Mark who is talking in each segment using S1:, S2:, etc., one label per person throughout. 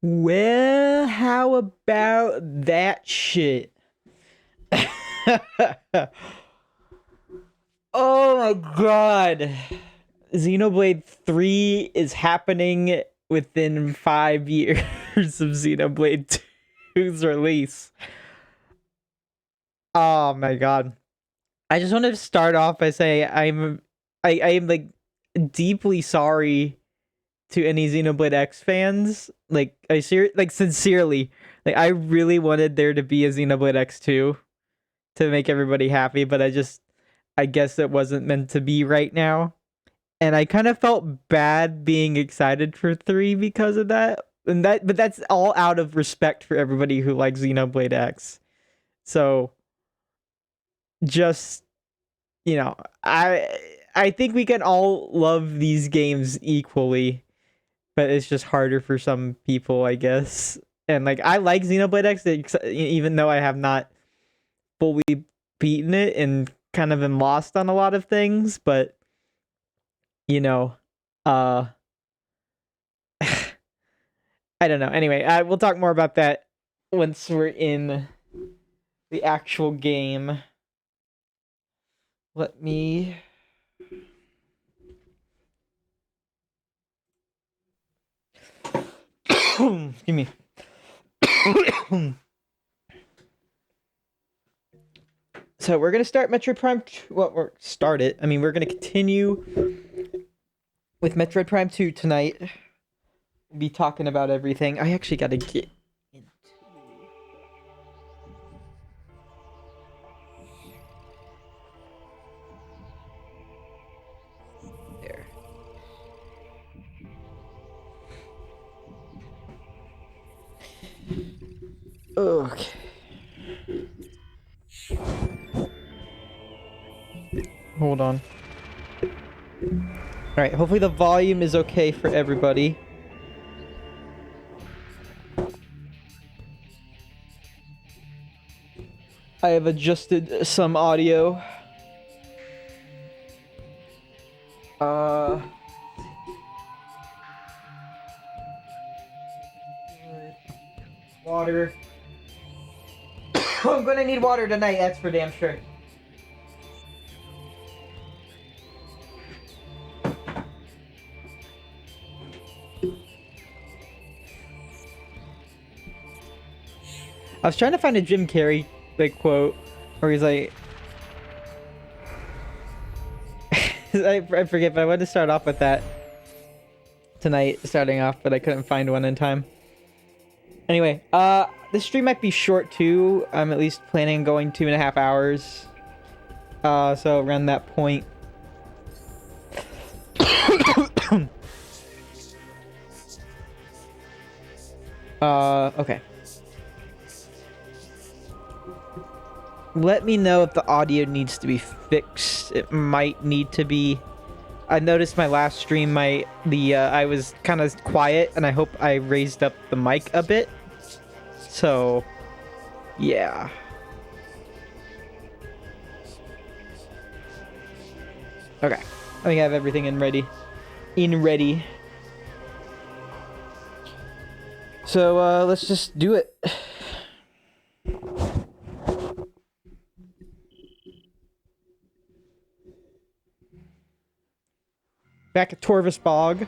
S1: Well, how about that shit? Oh my god. Xenoblade 3 is happening within 5 years of Xenoblade 2's release. Oh my god. I just wanted to start off by saying I am like deeply sorry to any Xenoblade X fans. Like sincerely. Like I really wanted there to be a Xenoblade X2 to make everybody happy, but I guess it wasn't meant to be right now. And I kind of felt bad being excited for 3 because of that. But that's all out of respect for everybody who likes Xenoblade X. So just, you know, I think we can all love these games equally, but it's just harder for some people, I guess. And like I like Xenoblade X even though I have not fully beaten it and kind of been lost on a lot of things, but you know, uh I don't know. Anyway, we'll talk more about that once we're in the actual game. Let me excuse me. So we're gonna start Metroid Prime. Well, we're start it. I mean, we're gonna continue with Metroid Prime 2 tonight. We'll be talking about everything. I actually gotta get into. Okay. Hold on. Alright, hopefully the volume is okay for everybody. I have adjusted some audio. Water. I'm gonna need water tonight, that's for damn sure. I was trying to find a Jim Carrey like quote where he's like I forget, but I wanted to start off with that tonight, starting off, but I couldn't find one in time. Anyway, this stream might be short too. I'm at least planning on going 2.5 hours. So around that point. Okay. Let me know if the audio needs to be fixed. It might need to be. I noticed my last stream, I was kind of quiet, and I hope I raised up the mic a bit. So, yeah. Okay. I think I have everything ready. So, let's just do it. Back at Torvis Bog.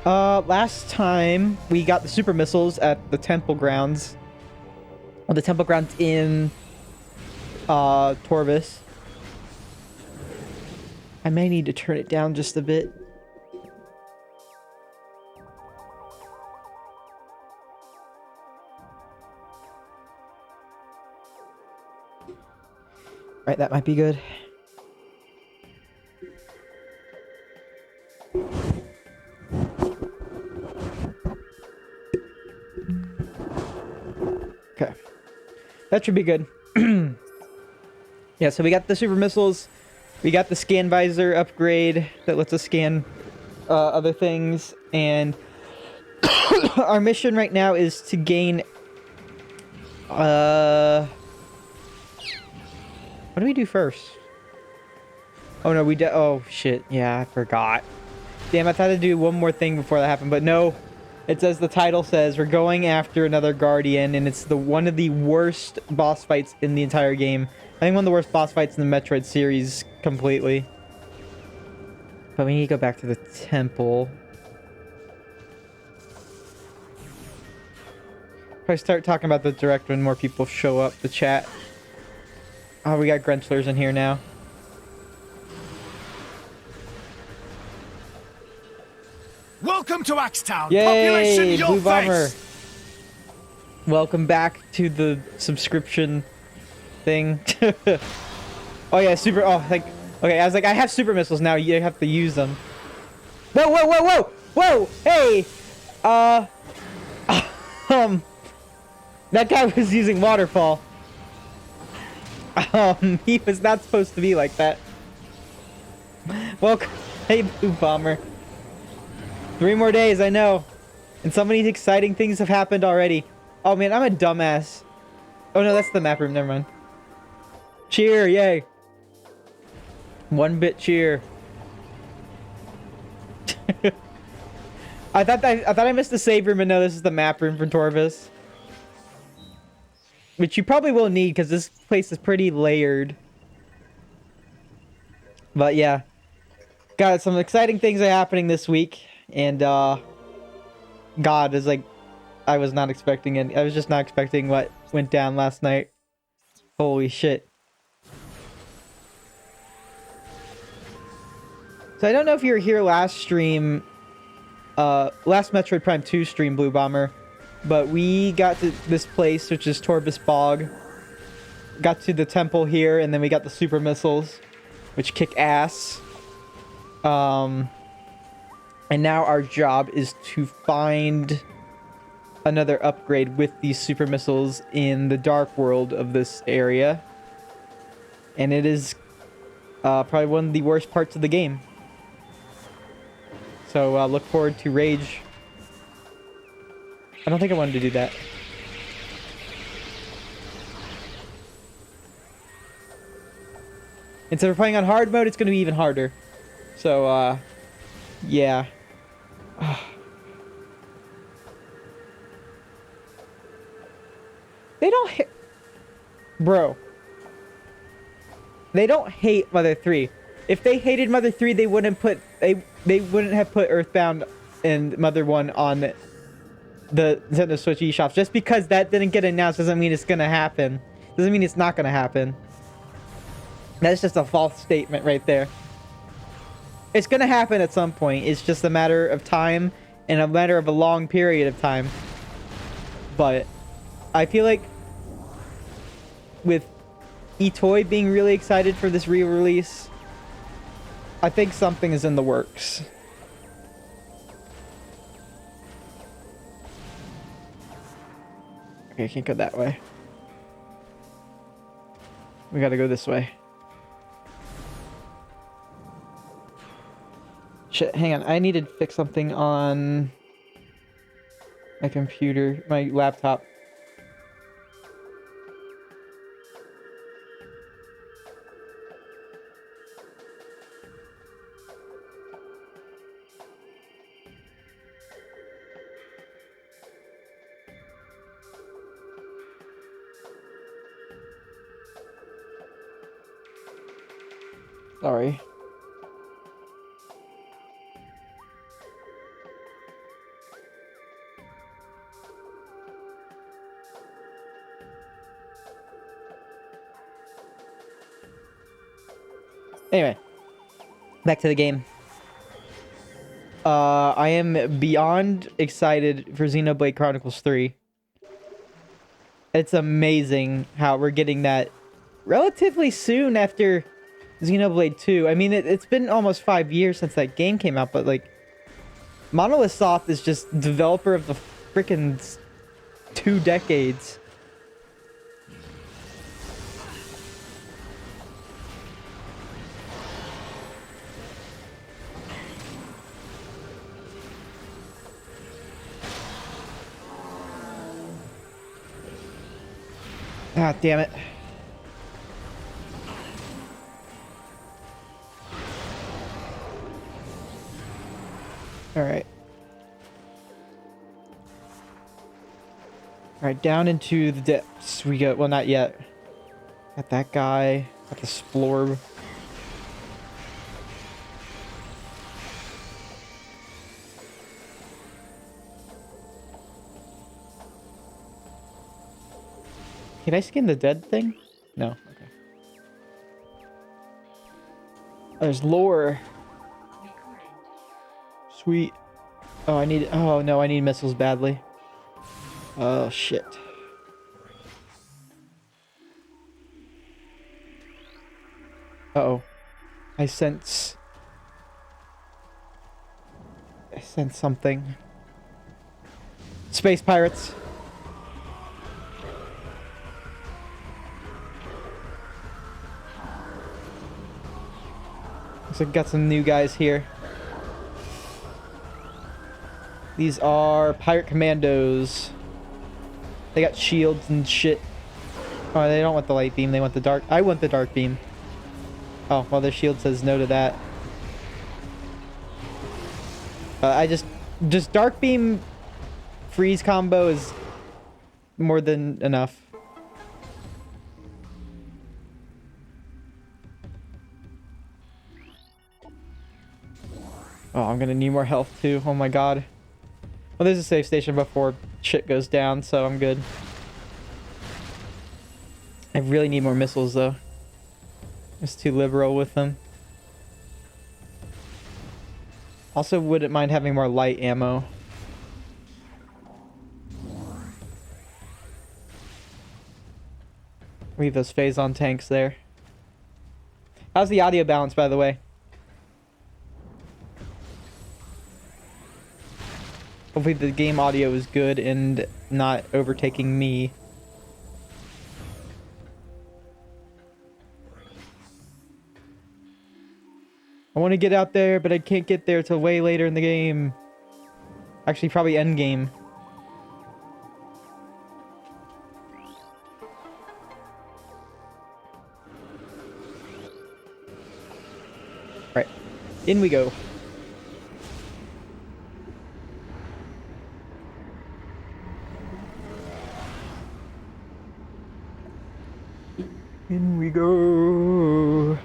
S1: Last time we got the super missiles at the temple grounds. Well, the temple grounds in Torvis. I may need to turn it down just a bit. Right, that might be good. Okay. That should be good. Yeah, so we got the super missiles. We got the scan visor upgrade that lets us scan other things. And our mission right now is to gain... What do we do first? Oh, no, we... Oh, shit. Yeah, I forgot. Damn, I thought I'd do one more thing before that happened. But no. It says, the title says, we're going after another Guardian, and it's one of the worst boss fights in the entire game. I think one of the worst boss fights in the Metroid series completely. But we need to go back to the temple. If I start talking about the direct when more people show up the chat. Oh, we got Grentlers in here now.
S2: Welcome to Axetown.
S1: Yay,
S2: Population your
S1: Blue Bomber.
S2: face.
S1: Welcome back to the subscription thing. Oh yeah, super. Oh, like, okay. I was like, I have super missiles now. You have to use them. Whoa, whoa, whoa, whoa, whoa! Hey, that guy was using waterfall. He was not supposed to be like that. Welcome, hey, Blue Bomber. 3 more days, I know. And so many exciting things have happened already. Oh man, I'm a dumbass. Oh no, that's the map room, never mind. Cheer, yay. 1-bit cheer. I thought I missed the save room, but no, this is the map room for Torvis. Which you probably will need, because this place is pretty layered. But yeah. Got some exciting things are happening this week. And, God, is like, I was not expecting it. I was just not expecting what went down last night. Holy shit. So I don't know if you were here last stream, last Metroid Prime 2 stream, Blue Bomber, but we got to this place, which is Torvis Bog. Got to the temple here, and then we got the super missiles, which kick ass. And now our job is to find another upgrade with these super missiles in the dark world of this area. And it is probably one of the worst parts of the game. So look forward to Rage. I don't think I wanted to do that. Instead of playing on hard mode, it's going to be even harder. So, yeah. They don't hate... Bro. They don't hate Mother 3. If they hated Mother 3, they wouldn't put... They wouldn't have put Earthbound and Mother 1 on the Nintendo Switch eShops. Just because that didn't get announced doesn't mean it's going to happen. Doesn't mean it's not going to happen. That's just a false statement right there. It's going to happen at some point. It's just a matter of time and a matter of a long period of time. But I feel like with eToy being really excited for this re-release, I think something is in the works. Okay, I can't go that way. We gotta go this way. Shit, hang on. I need to fix something on my computer, my laptop. Sorry. Anyway, back to the game. I am beyond excited for Xenoblade Chronicles 3. It's amazing how we're getting that relatively soon after Xenoblade 2. I mean, it's been almost 5 years since that game came out, but like, Monolith Soft is just developer of the freaking 2 decades. Ah, damn it. Alright. Alright, down into the depths we go. Well, not yet. Got that guy. Got the Splorb. Can I skin the dead thing? No. Okay. Oh, there's lore. Sweet. Oh, I need... Oh, no, I need missiles badly. Oh, shit. Uh-oh. I sense something. Space pirates. So got some new guys here. These are pirate commandos. They got shields and shit. Oh, they don't want the light beam. They want the dark. I want the dark beam. Oh, well, their shield says no to that. I just dark beam freeze combo is more than enough. Oh, I'm gonna need more health too. Oh my god. Well, there's a safe station before shit goes down, so I'm good. I really need more missiles though. It's too liberal with them. Also, wouldn't mind having more light ammo. Leave those phase-on tanks there. How's the audio balance, by the way? Hopefully the game audio is good and not overtaking me. I want to get out there, but I can't get there till way later in the game. Actually, probably end game. Right. In we go. In we go.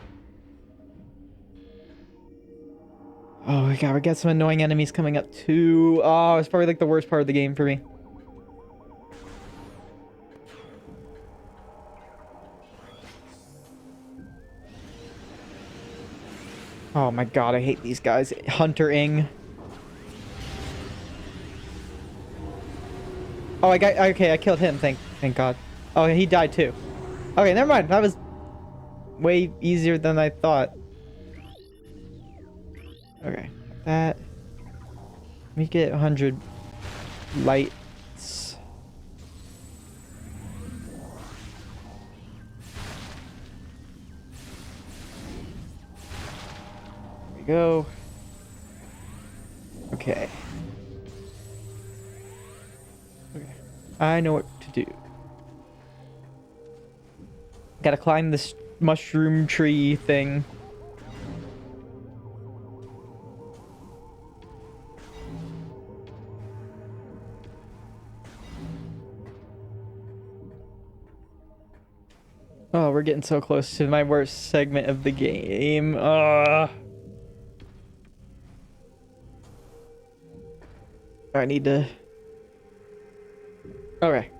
S1: Oh my god, we got some annoying enemies coming up too. Oh, it's probably like the worst part of the game for me. Oh my god, I hate these guys. Hunter-ing. Oh, okay, I killed him, thank god. Oh, he died too. Okay, never mind. That was way easier than I thought. Okay, that. Let me get 100 lights. There we go. Okay. Okay. I know what to do. Gotta climb this mushroom tree thing. Oh, we're getting so close to my worst segment of the game. I need to... Okay.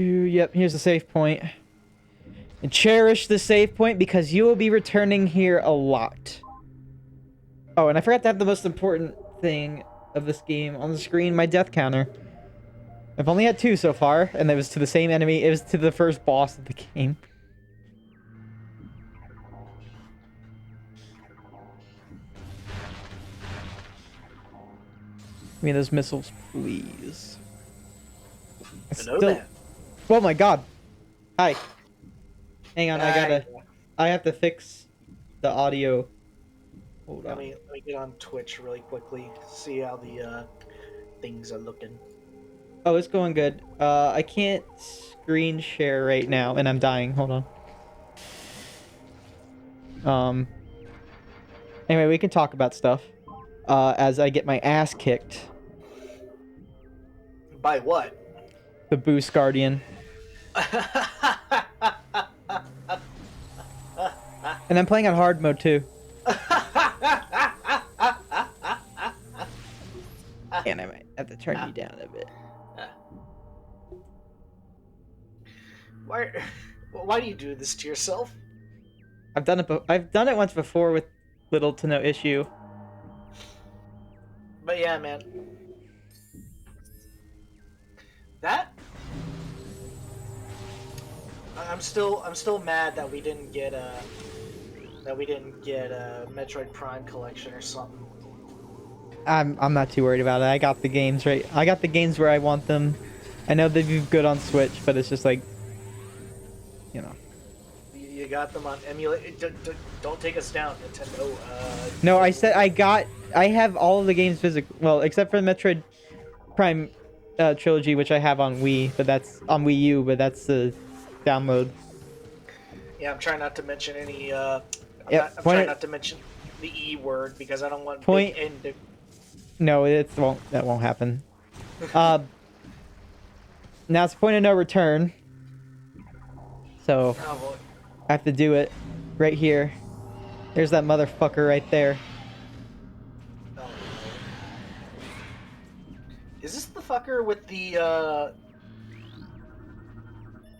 S1: Yep, here's the save point. And cherish the save point because you will be returning here a lot. Oh, and I forgot to have the most important thing of this game on the screen, my death counter. I've only had 2 so far, and it was to the same enemy. It was to the first boss of the game. Give me those missiles, please.
S3: Still...
S1: Oh my god. Hi. Hang on, I have to fix the audio. Hold on.
S3: Let me get on Twitch really quickly, see how the things are looking.
S1: Oh, it's going good. I can't screen share right now, and I'm dying. Hold on. Anyway, we can talk about stuff. As I get my ass kicked.
S3: By what?
S1: The Boost Guardian. And I'm playing on hard mode too. And I might have to turn you down a bit.
S3: Why do you do this to yourself?
S1: I've done it once before with little to no issue.
S3: But yeah, man. I'm still mad that we didn't get a Metroid Prime collection or something.
S1: I'm not too worried about it. I got the games right. I got the games where I want them. I know they'd be good on Switch, but it's just like, you know.
S3: You got them on emulate. Don't take us down, Nintendo.
S1: No, I said I have all of the games physical. Well, except for the Metroid Prime trilogy, which I have on Wii, but that's on Wii U, but that's the download.
S3: Yeah, I'm trying not to mention any. I'm
S1: trying
S3: not to mention the E word because I don't want
S1: point.
S3: big end.
S1: No, that won't happen. Now it's point of no return. So I have to do it right here. There's that motherfucker right there.
S3: Oh, no. Is this the fucker with the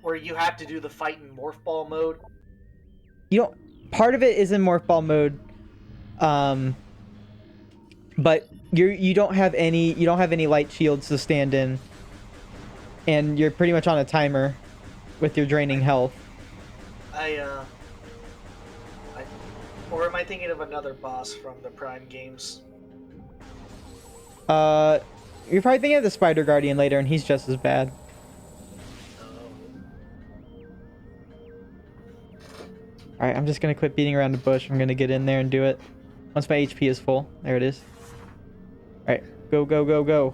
S3: where you have to do the fight in Morph Ball mode?
S1: You don't. Part of it is in Morph Ball mode, but you don't have any light shields to stand in, and you're pretty much on a timer. with your draining health.
S3: I, or am I thinking of another boss from the Prime games?
S1: You're probably thinking of the Spider Guardian later, and he's just as bad. Alright, I'm just gonna quit beating around the bush. I'm gonna get in there and do it. Once my HP is full. There it is. Alright, go, go, go, go.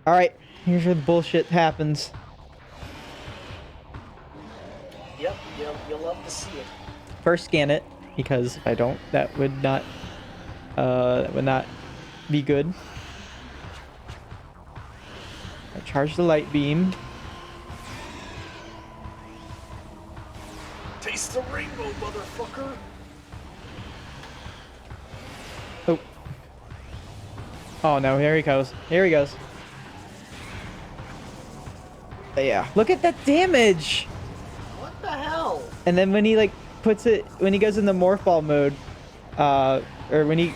S1: Alright, here's where the bullshit happens.
S3: Yep, you'll love to see it.
S1: First scan it, because if I don't, that would not be good. I charge the light beam.
S3: Taste the rainbow, motherfucker!
S1: Oh. Oh no, here he goes. Here he goes. Yeah. Look at that damage!
S3: What the hell?
S1: And then when he like puts it, when he goes in the Morph Ball mode, or when he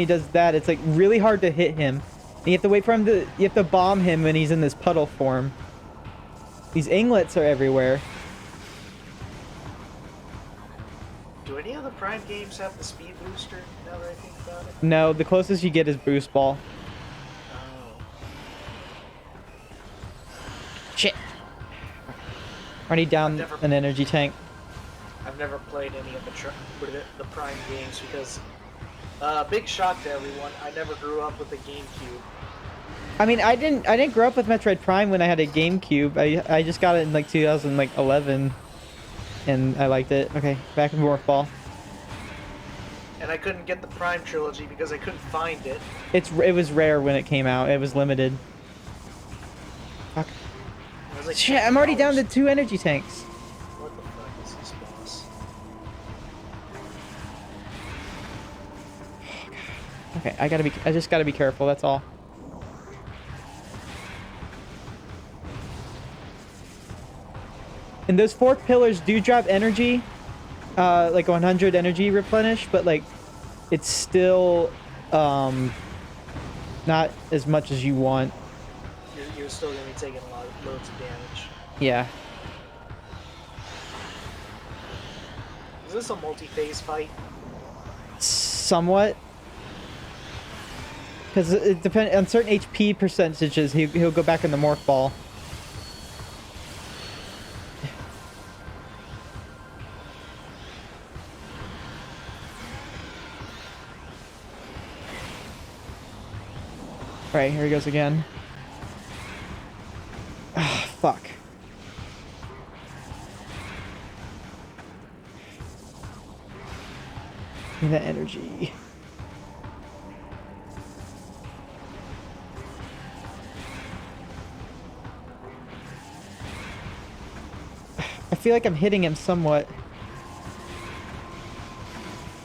S1: does that, it's like really hard to hit him. And you have to wait for him to, you have to bomb him when he's in this puddle form. These inglets are everywhere.
S3: Do any of the Prime games have the speed booster, now that I think about it?
S1: No, the closest you get is Boost Ball.
S3: Oh.
S1: Shit. Already down an energy tank.
S3: I've never played any of the Prime games because, big shock to everyone, I never grew up with a GameCube.
S1: I mean, I didn't grow up with Metroid Prime when I had a GameCube. I just got it in like 2011, and I liked it. Okay, back in Morph Ball.
S3: And I couldn't get the Prime trilogy because I couldn't find it.
S1: It was rare when it came out. It was limited. Fuck.
S3: It was like
S1: Shit, I'm already down to 2 energy tanks.
S3: What the fuck is this boss?
S1: Okay, I just gotta be careful, that's all. And those 4 pillars do drop energy, like 100 energy replenish, but like, it's still, not as much as you want.
S3: You're still gonna be taking loads of damage.
S1: Yeah.
S3: Is this a multi-phase fight?
S1: Somewhat. Because it depends on certain HP percentages. He'll go back in the Morph Ball. Right, here he goes again. Ah, fuck. Give me that energy. I feel like I'm hitting him somewhat.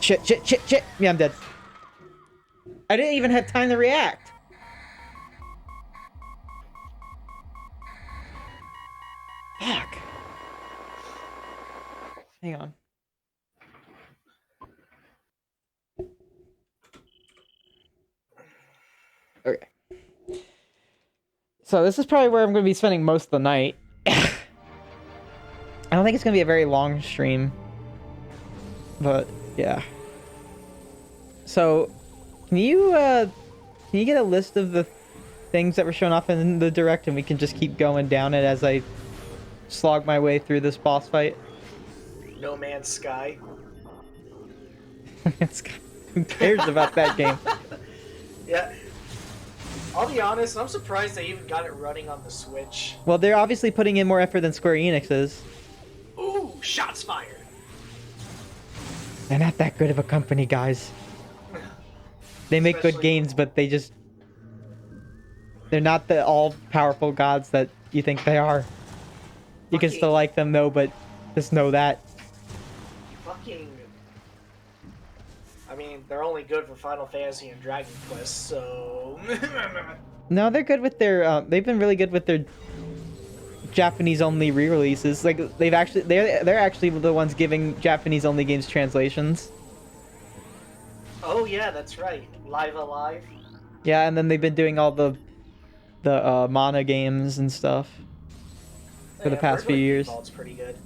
S1: Shit, shit, shit, shit! Yeah, I'm dead. I didn't even have time to react. Fuck. Hang on. Okay. So this is probably where I'm going to be spending most of the night. I don't think it's going to be a very long stream. But, yeah. So, can you get a list of the things that were shown off in the direct, and we can just keep going down it as I slog my way through this boss fight?
S3: No Man's Sky.
S1: Who cares about that game?
S3: Yeah. I'll be honest, I'm surprised they even got it running on the Switch.
S1: Well, they're obviously putting in more effort than Square Enix is.
S3: Ooh, shots fired.
S1: They're not that good of a company, guys. They make good games, but they're not the all-powerful gods that you think they are. You can still like them, though, but just know that.
S3: Fucking... I mean, they're only good for Final Fantasy and Dragon Quest, so...
S1: No, they're good with their, they've been really good with their Japanese-only re-releases. Like, they're actually the ones giving Japanese-only games translations.
S3: Oh yeah, that's right. Live Alive.
S1: Yeah, and then they've been doing all the mana games and stuff. for the past few
S3: Metroid
S1: years.
S3: Default's pretty good.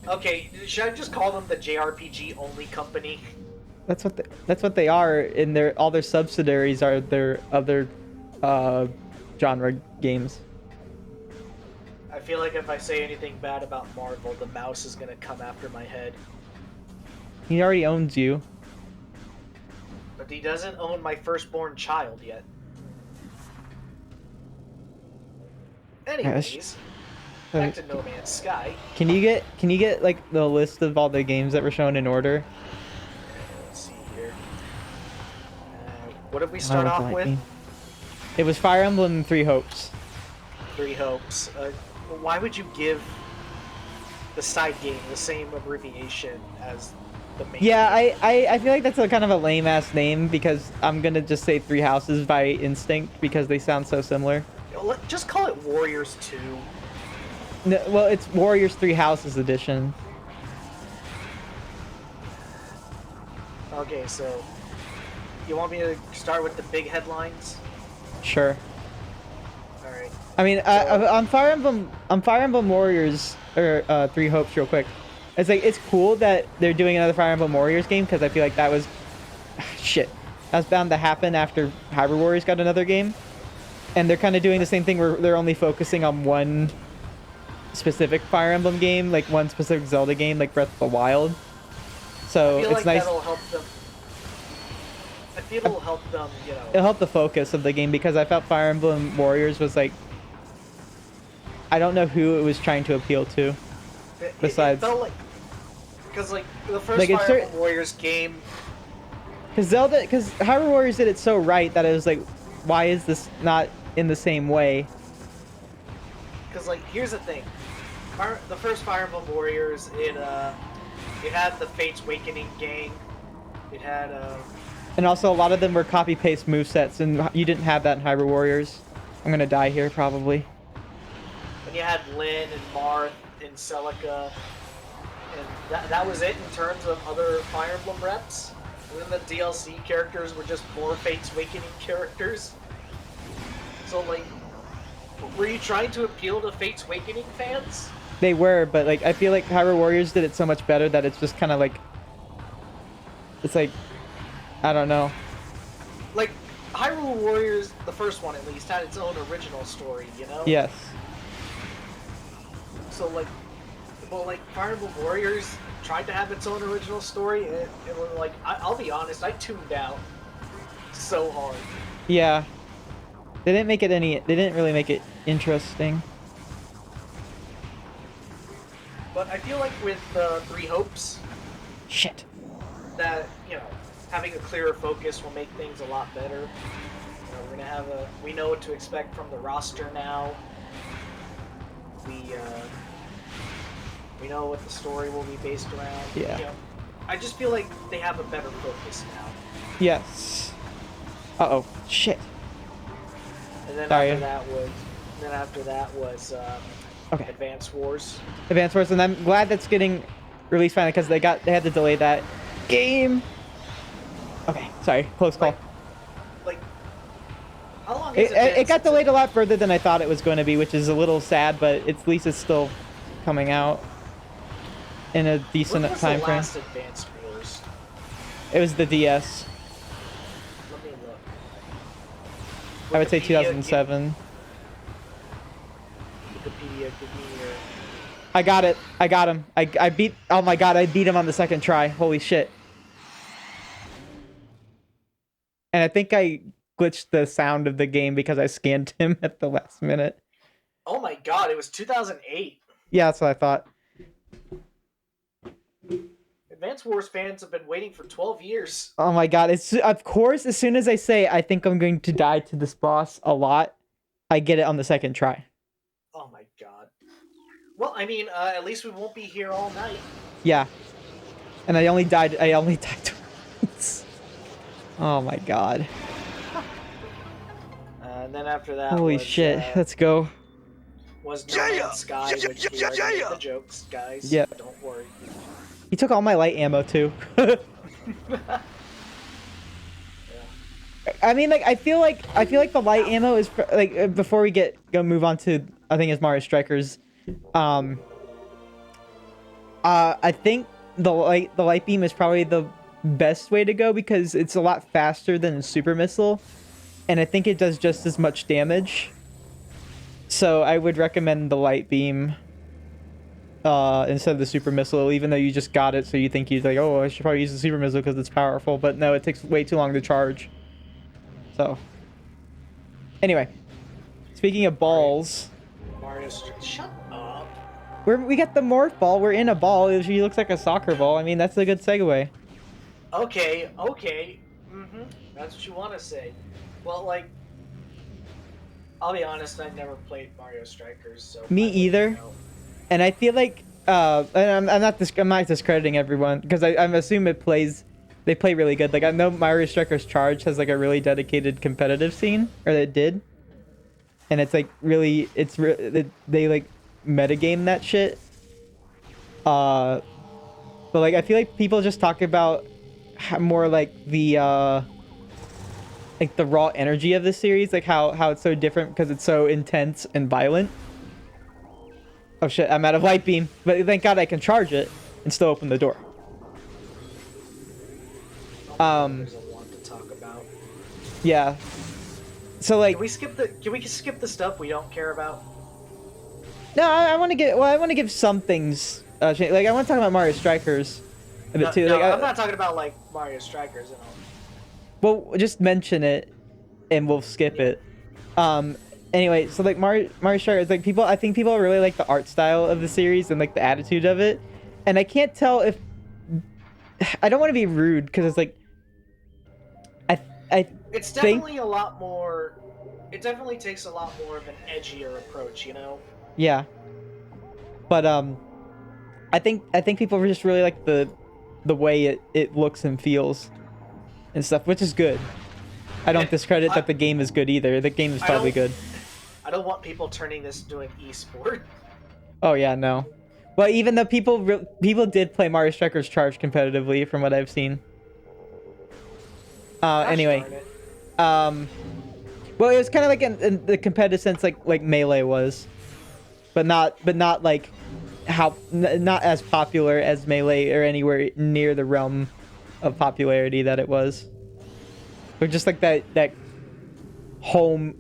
S3: Okay, should I just call them the JRPG only company?
S1: That's what they are. In their all their subsidiaries are their other genre games.
S3: I feel like if I say anything bad about Marvel, the mouse is gonna come after my head.
S1: He already owns you.
S3: But he doesn't own my firstborn child yet. Anyways, back to No Man's Sky.
S1: Can you get like the list of all the games that were shown in order?
S3: Let's see here. What did we start off with?
S1: It was Fire Emblem Three Hopes.
S3: Three Hopes. Why would you give the side game the same abbreviation as the main
S1: Yeah,
S3: game?
S1: I feel like that's a kind of a lame ass name because I'm gonna just say Three Houses by instinct because they sound so similar.
S3: Just call it Warriors 2.
S1: No, well, it's Warriors Three Houses edition.
S3: Okay, so you want me to start with the big headlines?
S1: Sure.
S3: All right.
S1: I mean, on Fire Emblem Warriors or Three Hopes, real quick. It's like it's cool that they're doing another Fire Emblem Warriors game because I feel like that was shit. That was bound to happen after Hyrule Warriors got another game, and they're kind of doing the same thing where they're only focusing on one specific Fire Emblem game, like one specific Zelda game, like Breath of the Wild. So
S3: I feel
S1: it's
S3: like
S1: nice.
S3: that'll help them. I feel it'll help them, you know.
S1: It'll help the focus of the game because I felt Fire Emblem Warriors was like, I don't know who it was trying to appeal to. Besides,
S3: it felt like, because like the first
S1: like,
S3: Fire Emblem Warriors game.
S1: because Hyrule Warriors did it so right that it was like, why is this not in the same way?
S3: Because like, here's the thing, the first Fire Emblem Warriors, it had the Fates Awakening gang. It had
S1: And also, a lot of them were copy-paste movesets, and you didn't have that in Hyrule Warriors. I'm gonna die here, probably.
S3: and you had Lyn and Marth and Celica, and that was it in terms of other Fire Emblem reps. And then the DLC characters were just more Fates Awakening characters. So like, were you trying to appeal to Fates Awakening fans?
S1: They were, but like I feel like Hyrule Warriors did it so much better that it's just kind of like, it's like, I don't know.
S3: Like, Hyrule Warriors, the first one at least, had its own original story, you know?
S1: Yes.
S3: So like, well, like Fire Emblem Warriors tried to have its own original story, and it was like, I'll be honest, I tuned out so hard.
S1: Yeah. They didn't make it any. They didn't really make it interesting.
S3: But I feel like with Three Hopes,
S1: Shit.
S3: that, you know, having a clearer focus will make things a lot better. You know, we're gonna have we know what to expect from the roster now. We know what the story will be based around.
S1: Yeah.
S3: You know, I just feel like they have a better focus now.
S1: Yes. Uh-oh. Shit.
S3: And then
S1: Sorry.
S3: after that was
S1: Okay.
S3: Advance Wars.
S1: Advance Wars, and I'm glad that's getting released finally because they had to delay that game. Okay. Sorry. Close call.
S3: Like, how long has
S1: It got delayed a lot further than I thought it was going to be, which is a little sad, but at least it's still coming out in a decent
S3: When was
S1: time
S3: the
S1: frame.
S3: last Advance Wars?
S1: It was the DS.
S3: Let me look.
S1: I would say
S3: Wikipedia,
S1: 2007.
S3: Wikipedia, give me your...
S1: I got it. I got him. I beat. Oh my god! I beat him on the second try. Holy shit! And I think I glitched the sound of the game because I scanned him at the last minute.
S3: Oh my god, it was 2008.
S1: Yeah, that's what I thought.
S3: Advance Wars fans have been waiting for 12 years.
S1: Oh my god! It's of course as soon as I say I think I'm going to die to this boss a lot, I get it on the second try.
S3: Oh my god. Well, I mean, at least we won't be here all night.
S1: Yeah. And I only died once. Oh my god.
S3: And then after that
S1: Holy shit. Let's go.
S3: was No Man's Sky, which we already made the jokes, guys.
S1: Yep.
S3: Don't worry.
S1: He took all my light ammo too. I mean, like I feel like the light ammo is like before we move on to I think it's Mario Strikers. Um, I think the light beam is probably the best way to go because it's a lot faster than super missile, and I think it does just as much damage. So I would recommend the light beam instead of the super missile, even though you just got it, so you think you'd like, oh, I should probably use the super missile because it's powerful, but no, it takes way too long to charge. So anyway, speaking of balls,
S3: Shut up.
S1: we got the Morph Ball. We're in a ball. She looks like a soccer ball. I mean, that's a good segue.
S3: Okay. That's what you want to say. Well, like, I'll be honest, I've never played Mario Strikers, so
S1: Me
S3: I wouldn't
S1: either.
S3: know.
S1: And I feel like and I'm not discrediting everyone because I'm assuming they play really good. Like I know Mario Strikers Charge has like a really dedicated competitive scene, or it did, and it's like really they like metagame that shit. But like I feel like people just talk about more like the raw energy of the series, like how it's so different because it's so intense and violent. Oh shit, I'm out of light beam, but thank God I can charge it and still open the door.
S3: There's a lot to talk about.
S1: Yeah. So like,
S3: Can we skip the stuff we don't care about?
S1: no, I want to give some things. Like I want to talk about Mario Strikers a bit too.
S3: No,
S1: Like,
S3: I'm not talking about like Mario Strikers and all.
S1: well, just mention it, and we'll skip it. Anyway, so like Mario Strikers, like I think people really like the art style of the series and like the attitude of it, and I can't tell if I don't want to be rude because it's like I
S3: It's
S1: think
S3: definitely a lot more. It definitely takes a lot more of an edgier approach, you know.
S1: yeah, but I think people just really like the way it looks and feels and stuff, which is good. I don't discredit that the game is good either. The game is probably good.
S3: I don't want people turning this into an esport.
S1: Oh yeah, no. But even though people did play Mario Strikers Charge competitively, from what I've seen.
S3: Gosh
S1: Anyway,
S3: darn it.
S1: well, it was kind of like in the competitive sense, like Melee was, but not like not as popular as Melee or anywhere near the realm of popularity that it was. But just like that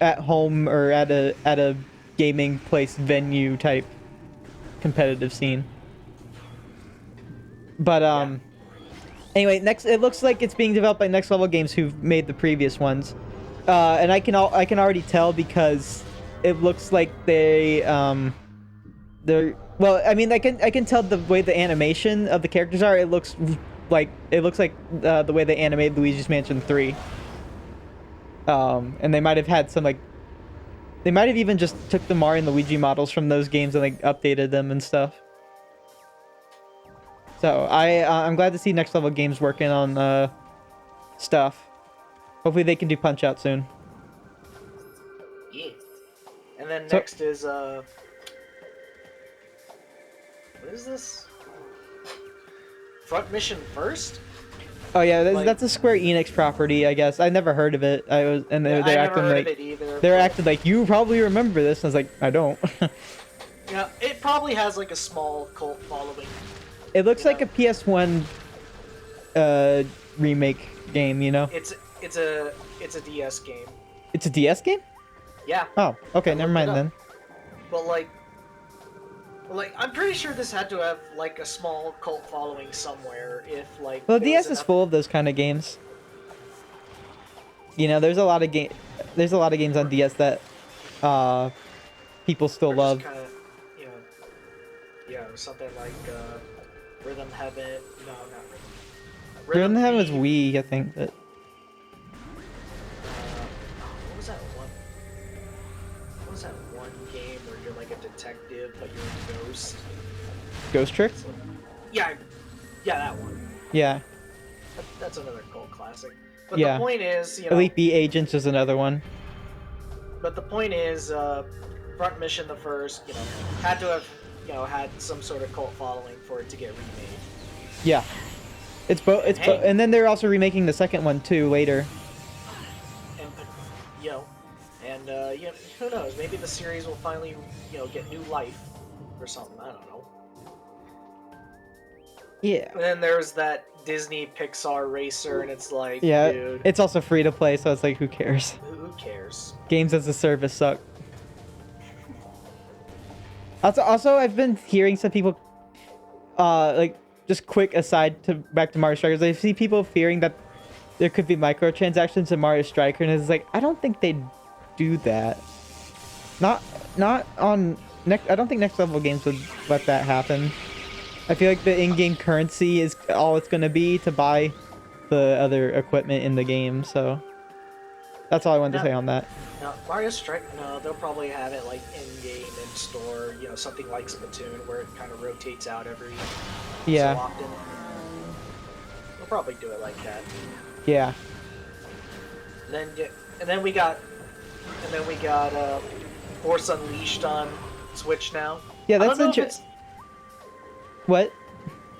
S1: at home or at a gaming place venue type competitive scene. But anyway, it looks like it's being developed by Next Level Games, who've made the previous ones, and I can already tell because it looks like they're well. I mean, I can tell the way the animation of the characters are. It looks like the way they animated Luigi's Mansion 3. And they might have had some like, they might have even just took the Mario and Luigi models from those games and like updated them and stuff. So I'm glad to see Next Level Games working on stuff. Hopefully they can do Punch Out soon.
S3: Yeah. And then next is what is this? Front Mission First?
S1: Oh yeah, that's a Square Enix property, I guess. I never heard of it. They're acting like they're acting like you probably remember this. And I was like, I don't.
S3: Yeah, it probably has like a small cult following.
S1: It looks like a PS1 remake game, you know?
S3: It's a DS game.
S1: It's a DS game?
S3: Yeah.
S1: Oh, okay, never mind then.
S3: But like I'm pretty sure this had to have like a small cult following somewhere. If like.
S1: Well, DS is full of those kind of games. You know, there's a lot of games on DS that people still love.
S3: Kinda, something like Rhythm Heaven. No, not Rhythm.
S1: Rhythm Heaven was Wii, I think. But
S3: what was that one? What was that one game where you're like a detective but you're a ghost?
S1: Ghost Trick?
S3: Yeah, that one.
S1: Yeah.
S3: That's another cult classic. But
S1: Yeah.
S3: the point is,
S1: Elite Beat Agents is another one.
S3: But the point is, Front Mission, the first, had to have, had some sort of cult following for it to get remade.
S1: Yeah. It's both. And then they're also remaking the second one too later.
S3: And who knows? Maybe the series will finally, get new life. or something. I don't know.
S1: Yeah.
S3: And then there's that Disney Pixar racer, and it's like,
S1: Yeah.
S3: dude,
S1: It's also free to play, so it's like, who cares?
S3: who cares?
S1: Games as a service suck. Also, I've been hearing some people, like, just quick aside to back to Mario Strikers. I see people fearing that there could be microtransactions in Mario Striker, and it's like, I don't think they'd do that. Not on next. I don't think next level games would let that happen. I feel like the in-game currency is all it's gonna be to buy the other equipment in the game. So that's all I wanted to say on that.
S3: No, Mario Strike. No, they'll probably have it like in-game, in store. You know, something like Splatoon, where it kind of rotates out every
S1: Yeah.
S3: so often. They'll probably do it like that.
S1: Yeah.
S3: And then we got Force Unleashed on Switch now.
S1: Yeah,
S3: I
S1: that's
S3: don't know if
S1: interesting. What?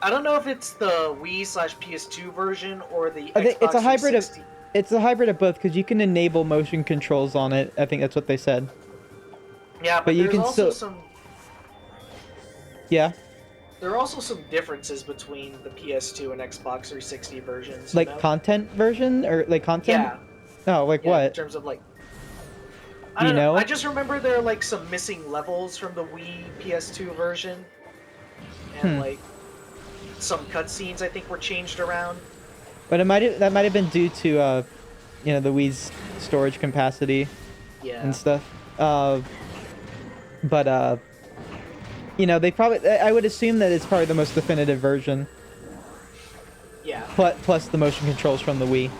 S3: I don't know if it's the Wii/PS2 version or the
S1: I think
S3: Xbox
S1: it's a hybrid
S3: 360.
S1: It's a hybrid of both because you can enable motion controls on it. I think that's what they said.
S3: Yeah, but
S1: you
S3: there's
S1: can
S3: also
S1: still-
S3: some.
S1: Yeah.
S3: There are also some differences between the PS2 and Xbox 360 versions.
S1: Like
S3: you know?
S1: content version or like content?
S3: Yeah.
S1: Oh, like
S3: Yeah, in
S1: what?
S3: terms of like. I
S1: You
S3: don't know.
S1: know?
S3: I just remember there are like some missing levels from the Wii PS2 version, and like some cutscenes I think were changed around.
S1: But that might have been due to you know, the Wii's storage capacity
S3: Yeah.
S1: and stuff. But you know, they probably I would assume that it's probably the most definitive version.
S3: Yeah.
S1: Plus the motion controls from the Wii.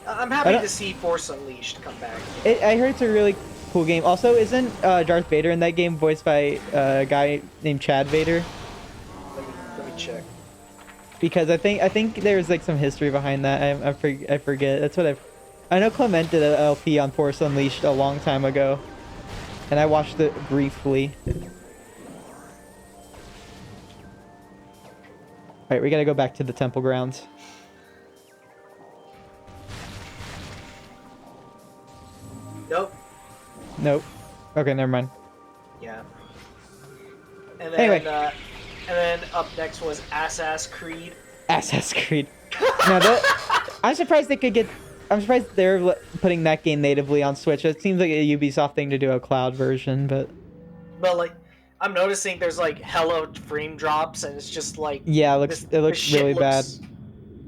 S3: I'm happy to see Force Unleashed come back.
S1: I heard it's a really cool game. Also, isn't Darth Vader in that game voiced by a guy named Chad Vader?
S3: Let me check.
S1: Because I think there's like some history behind that. I forget. That's what I know Clement did an LP on Force Unleashed a long time ago, and I watched it briefly. All right, we gotta go back to the temple grounds. Nope. Okay, never mind.
S3: Yeah. And then,
S1: Anyway.
S3: And then up next was Assassin's Creed.
S1: Assassin's Creed. No, I'm surprised they could get. I'm surprised they're putting that game natively on Switch. It seems like a Ubisoft thing to do a cloud version, but.
S3: But like, I'm noticing there's like hella frame drops, and it's just like.
S1: Yeah, it looks
S3: shit
S1: really bad.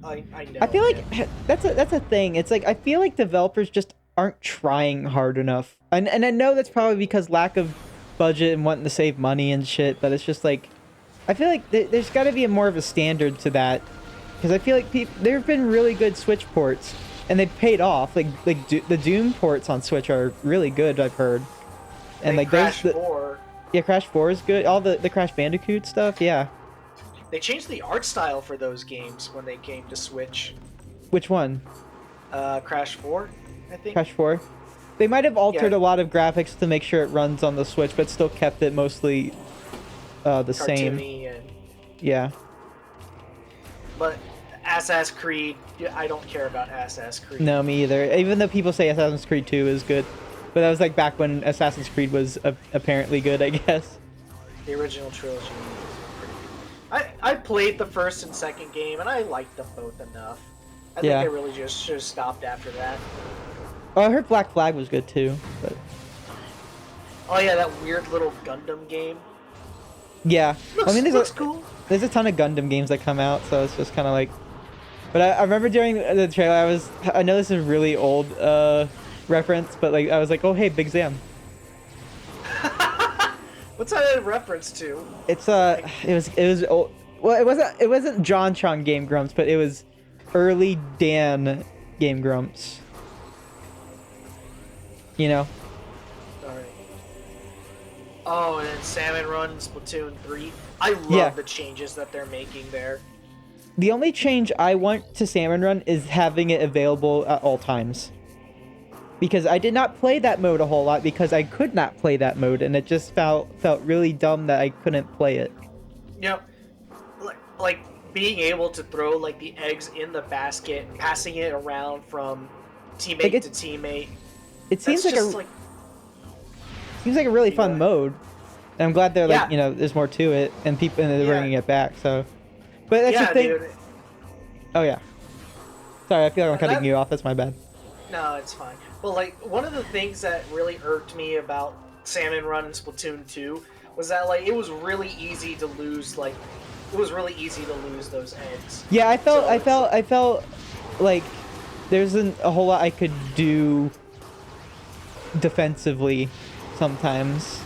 S3: I know.
S1: I feel like that's a thing. It's like I feel like developers just aren't trying hard enough, and I know that's probably because lack of budget and wanting to save money and shit. But it's just like, I feel like there's got to be more of a standard to that, because I feel like there have been really good Switch ports, and they've paid off. The Doom ports on Switch are really good, I've heard, and like
S3: Crash 4.
S1: Yeah, Crash 4 is good. All the Crash Bandicoot stuff, yeah.
S3: They changed the art style for those games when they came to Switch.
S1: Which one?
S3: Crash 4, I think.
S1: Crash 4? They might have altered a lot of graphics to make sure it runs on the Switch, but still kept it mostly the same.
S3: And...
S1: Yeah.
S3: But Assassin's Creed, I don't care about Assassin's Creed.
S1: No, me either. Even though people say Assassin's Creed 2 is good. But that was like back when Assassin's Creed was apparently good, I guess.
S3: The original trilogy. I played the first and second game, and I liked them both enough. I think I really just should have stopped after that.
S1: Oh, I heard Black Flag was good too. But...
S3: Oh yeah, that weird little Gundam game.
S1: Yeah.
S3: Looks cool.
S1: There's a ton of Gundam games that come out, so it's just kind of like... But I remember during the trailer, I know this is a really old reference, but like I was like, oh hey, Big Zam.
S3: What's that a reference to?
S1: It's it was old. Well, it wasn't John Tron Game Grumps, but it was early Dan Game Grumps. You know.
S3: Alright. Oh, and then Salmon Run Splatoon 3. I love the changes that they're making there.
S1: The only change I want to Salmon Run is having it available at all times. Because I did not play that mode a whole lot because I could not play that mode, and it just felt really dumb that I couldn't play it.
S3: You know, like being able to throw like the eggs in the basket, passing it around from teammate to teammate.
S1: It seems like seems like a really fun mode. And I'm glad they're like,
S3: Yeah,
S1: you know, there's more to it, and they're
S3: yeah,
S1: bringing it back. So, but that's the
S3: yeah,
S1: thing.
S3: dude.
S1: Oh yeah, sorry, I feel like I'm cutting
S3: That
S1: you off. That's my bad.
S3: No, it's fine. But like one of the things that really irked me about Salmon Run and Splatoon 2 was that like it was really easy to lose those eggs.
S1: Yeah,
S3: So it's
S1: I felt like there isn't a whole lot I could do defensively sometimes,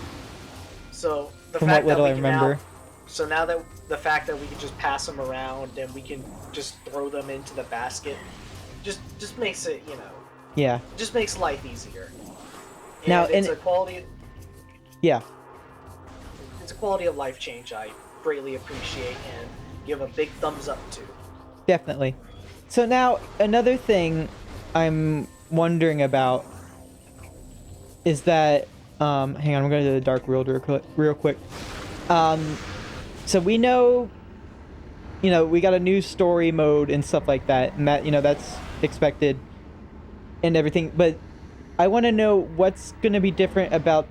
S3: so the
S1: from what
S3: fact that
S1: little I
S3: we can now
S1: remember.
S3: so now that the fact that we can just pass them around and we can just throw them into the basket just makes it,
S1: Yeah.
S3: just makes life easier.
S1: Now,
S3: And
S1: and yeah,
S3: it's a quality of life change I greatly appreciate and give a big thumbs up to.
S1: definitely. So now another thing I'm wondering about is that hang on, I'm going to the dark world real quick. Um, so we know, you know, we got a new story mode and stuff like that, and that, you know, that's expected and everything. But I want to know what's going to be different about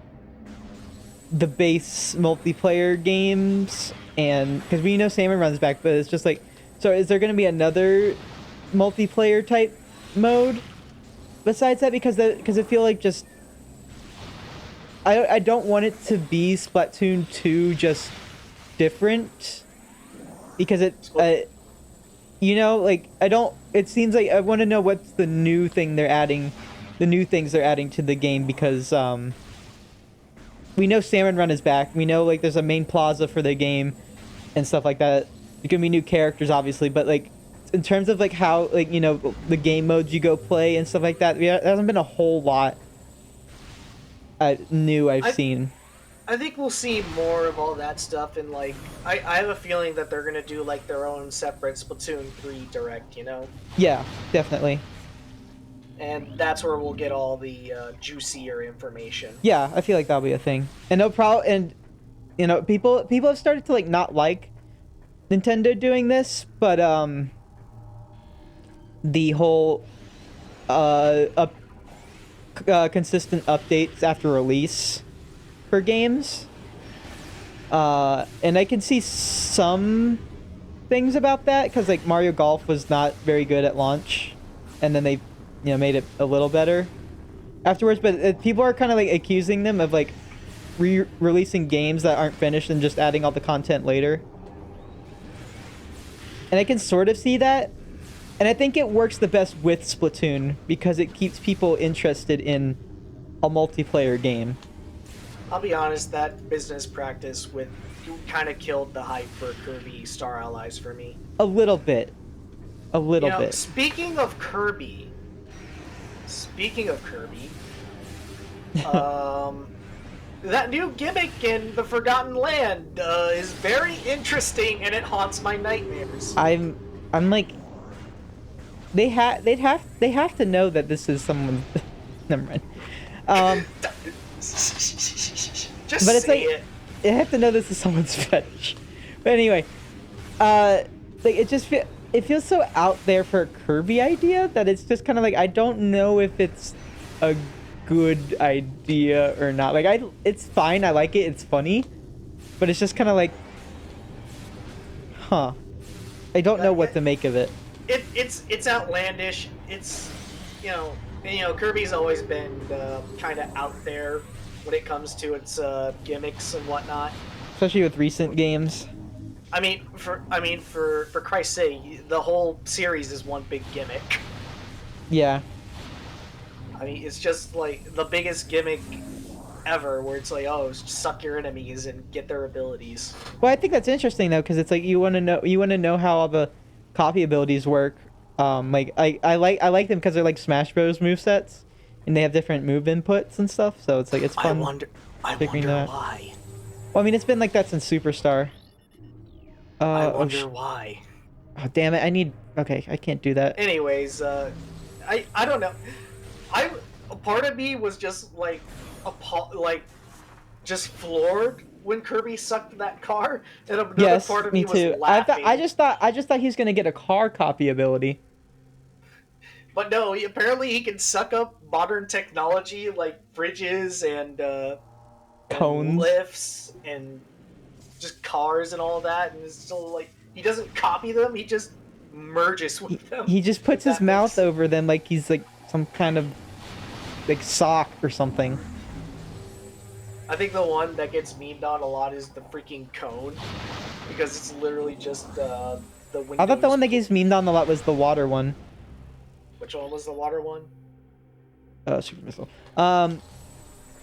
S1: the base multiplayer games, and because we know Salmon runs back, but it's just like, so is there going to be another multiplayer type mode besides that? Because I feel like just I don't want it to be Splatoon 2 just different, because you know, like, I don't, it seems like I want to know what's the new thing they're adding, the new things they're adding to the game, because we know Salmon Run is back. We know, like, there's a main plaza for the game and stuff like that. There's gonna be new characters, obviously, but, like, in terms of, like, how, like, you know, the game modes you go play and stuff like that, there hasn't been a whole lot new I've
S3: I
S1: seen.
S3: I think we'll see more of all that stuff, and like I have a feeling that they're gonna do like their own separate Splatoon 3 direct,
S1: Yeah, definitely.
S3: and that's where we'll get all the juicier information.
S1: Yeah, I feel like that'll be a thing. And no problem. And you know, people have started to like not like Nintendo doing this, but the whole up consistent updates after release for games. And I can see some things about that, because like Mario Golf was not very good at launch, and then they, you know, made it a little better afterwards. But people are kind of like accusing them of like releasing games that aren't finished and just adding all the content later. And I can sort of see that. And I think it works the best with Splatoon because it keeps people interested in a multiplayer game.
S3: I'll be honest, that business practice with kind of killed the hype for Kirby Star Allies for me.
S1: A little bit. A little bit.
S3: Speaking of Kirby, that new gimmick in the Forgotten Land is very interesting, and it haunts my nightmares.
S1: I'm like, they have to know that this is someone's. Never mind.
S3: Just
S1: But it's
S3: say
S1: like, they have to know this is someone's fetish. But anyway, like it feels so out there for a Kirby idea that it's just kind of like, I don't know if it's a good idea or not. Like, it's fine. I like it. It's funny, but it's just kind of like, huh. I don't know what to make of it.
S3: It's outlandish. It's Kirby's always been kind of out there when it comes to its gimmicks and whatnot.
S1: Especially with recent games.
S3: I mean, for Christ's sake, the whole series is one big gimmick.
S1: Yeah.
S3: I mean, it's just like the biggest gimmick ever, where it's like, oh, suck your enemies and get their abilities.
S1: Well, I think that's interesting though, because it's like you want to know how all the copy abilities work. Like I like them because they're like Smash Bros. Movesets, and they have different move inputs and stuff. So it's like it's fun.
S3: I
S1: figuring
S3: wonder
S1: that.
S3: why.
S1: Well, I mean, it's been like that since Superstar.
S3: I wonder why.
S1: Oh, damn it! Okay, I can't do that.
S3: Anyways, I don't know. A part of me was just like just floored when Kirby sucked that car, and another
S1: Yes,
S3: part of
S1: me
S3: me
S1: too.
S3: was laughing.
S1: I just thought he was gonna get a car copy ability.
S3: But no, apparently he can suck up modern technology like fridges and
S1: Cones.
S3: lifts and just cars and all that, and it's still like he doesn't copy them, he just merges with them.
S1: He just puts
S3: if
S1: his
S3: that
S1: mouth
S3: makes-
S1: over them like he's like some kind of like sock or something.
S3: I think the one that gets memed on a lot is the freaking cone, because it's literally just the Windows.
S1: I thought the one that gets memed on a lot was the water one.
S3: Which one was the water one?
S1: Super missile.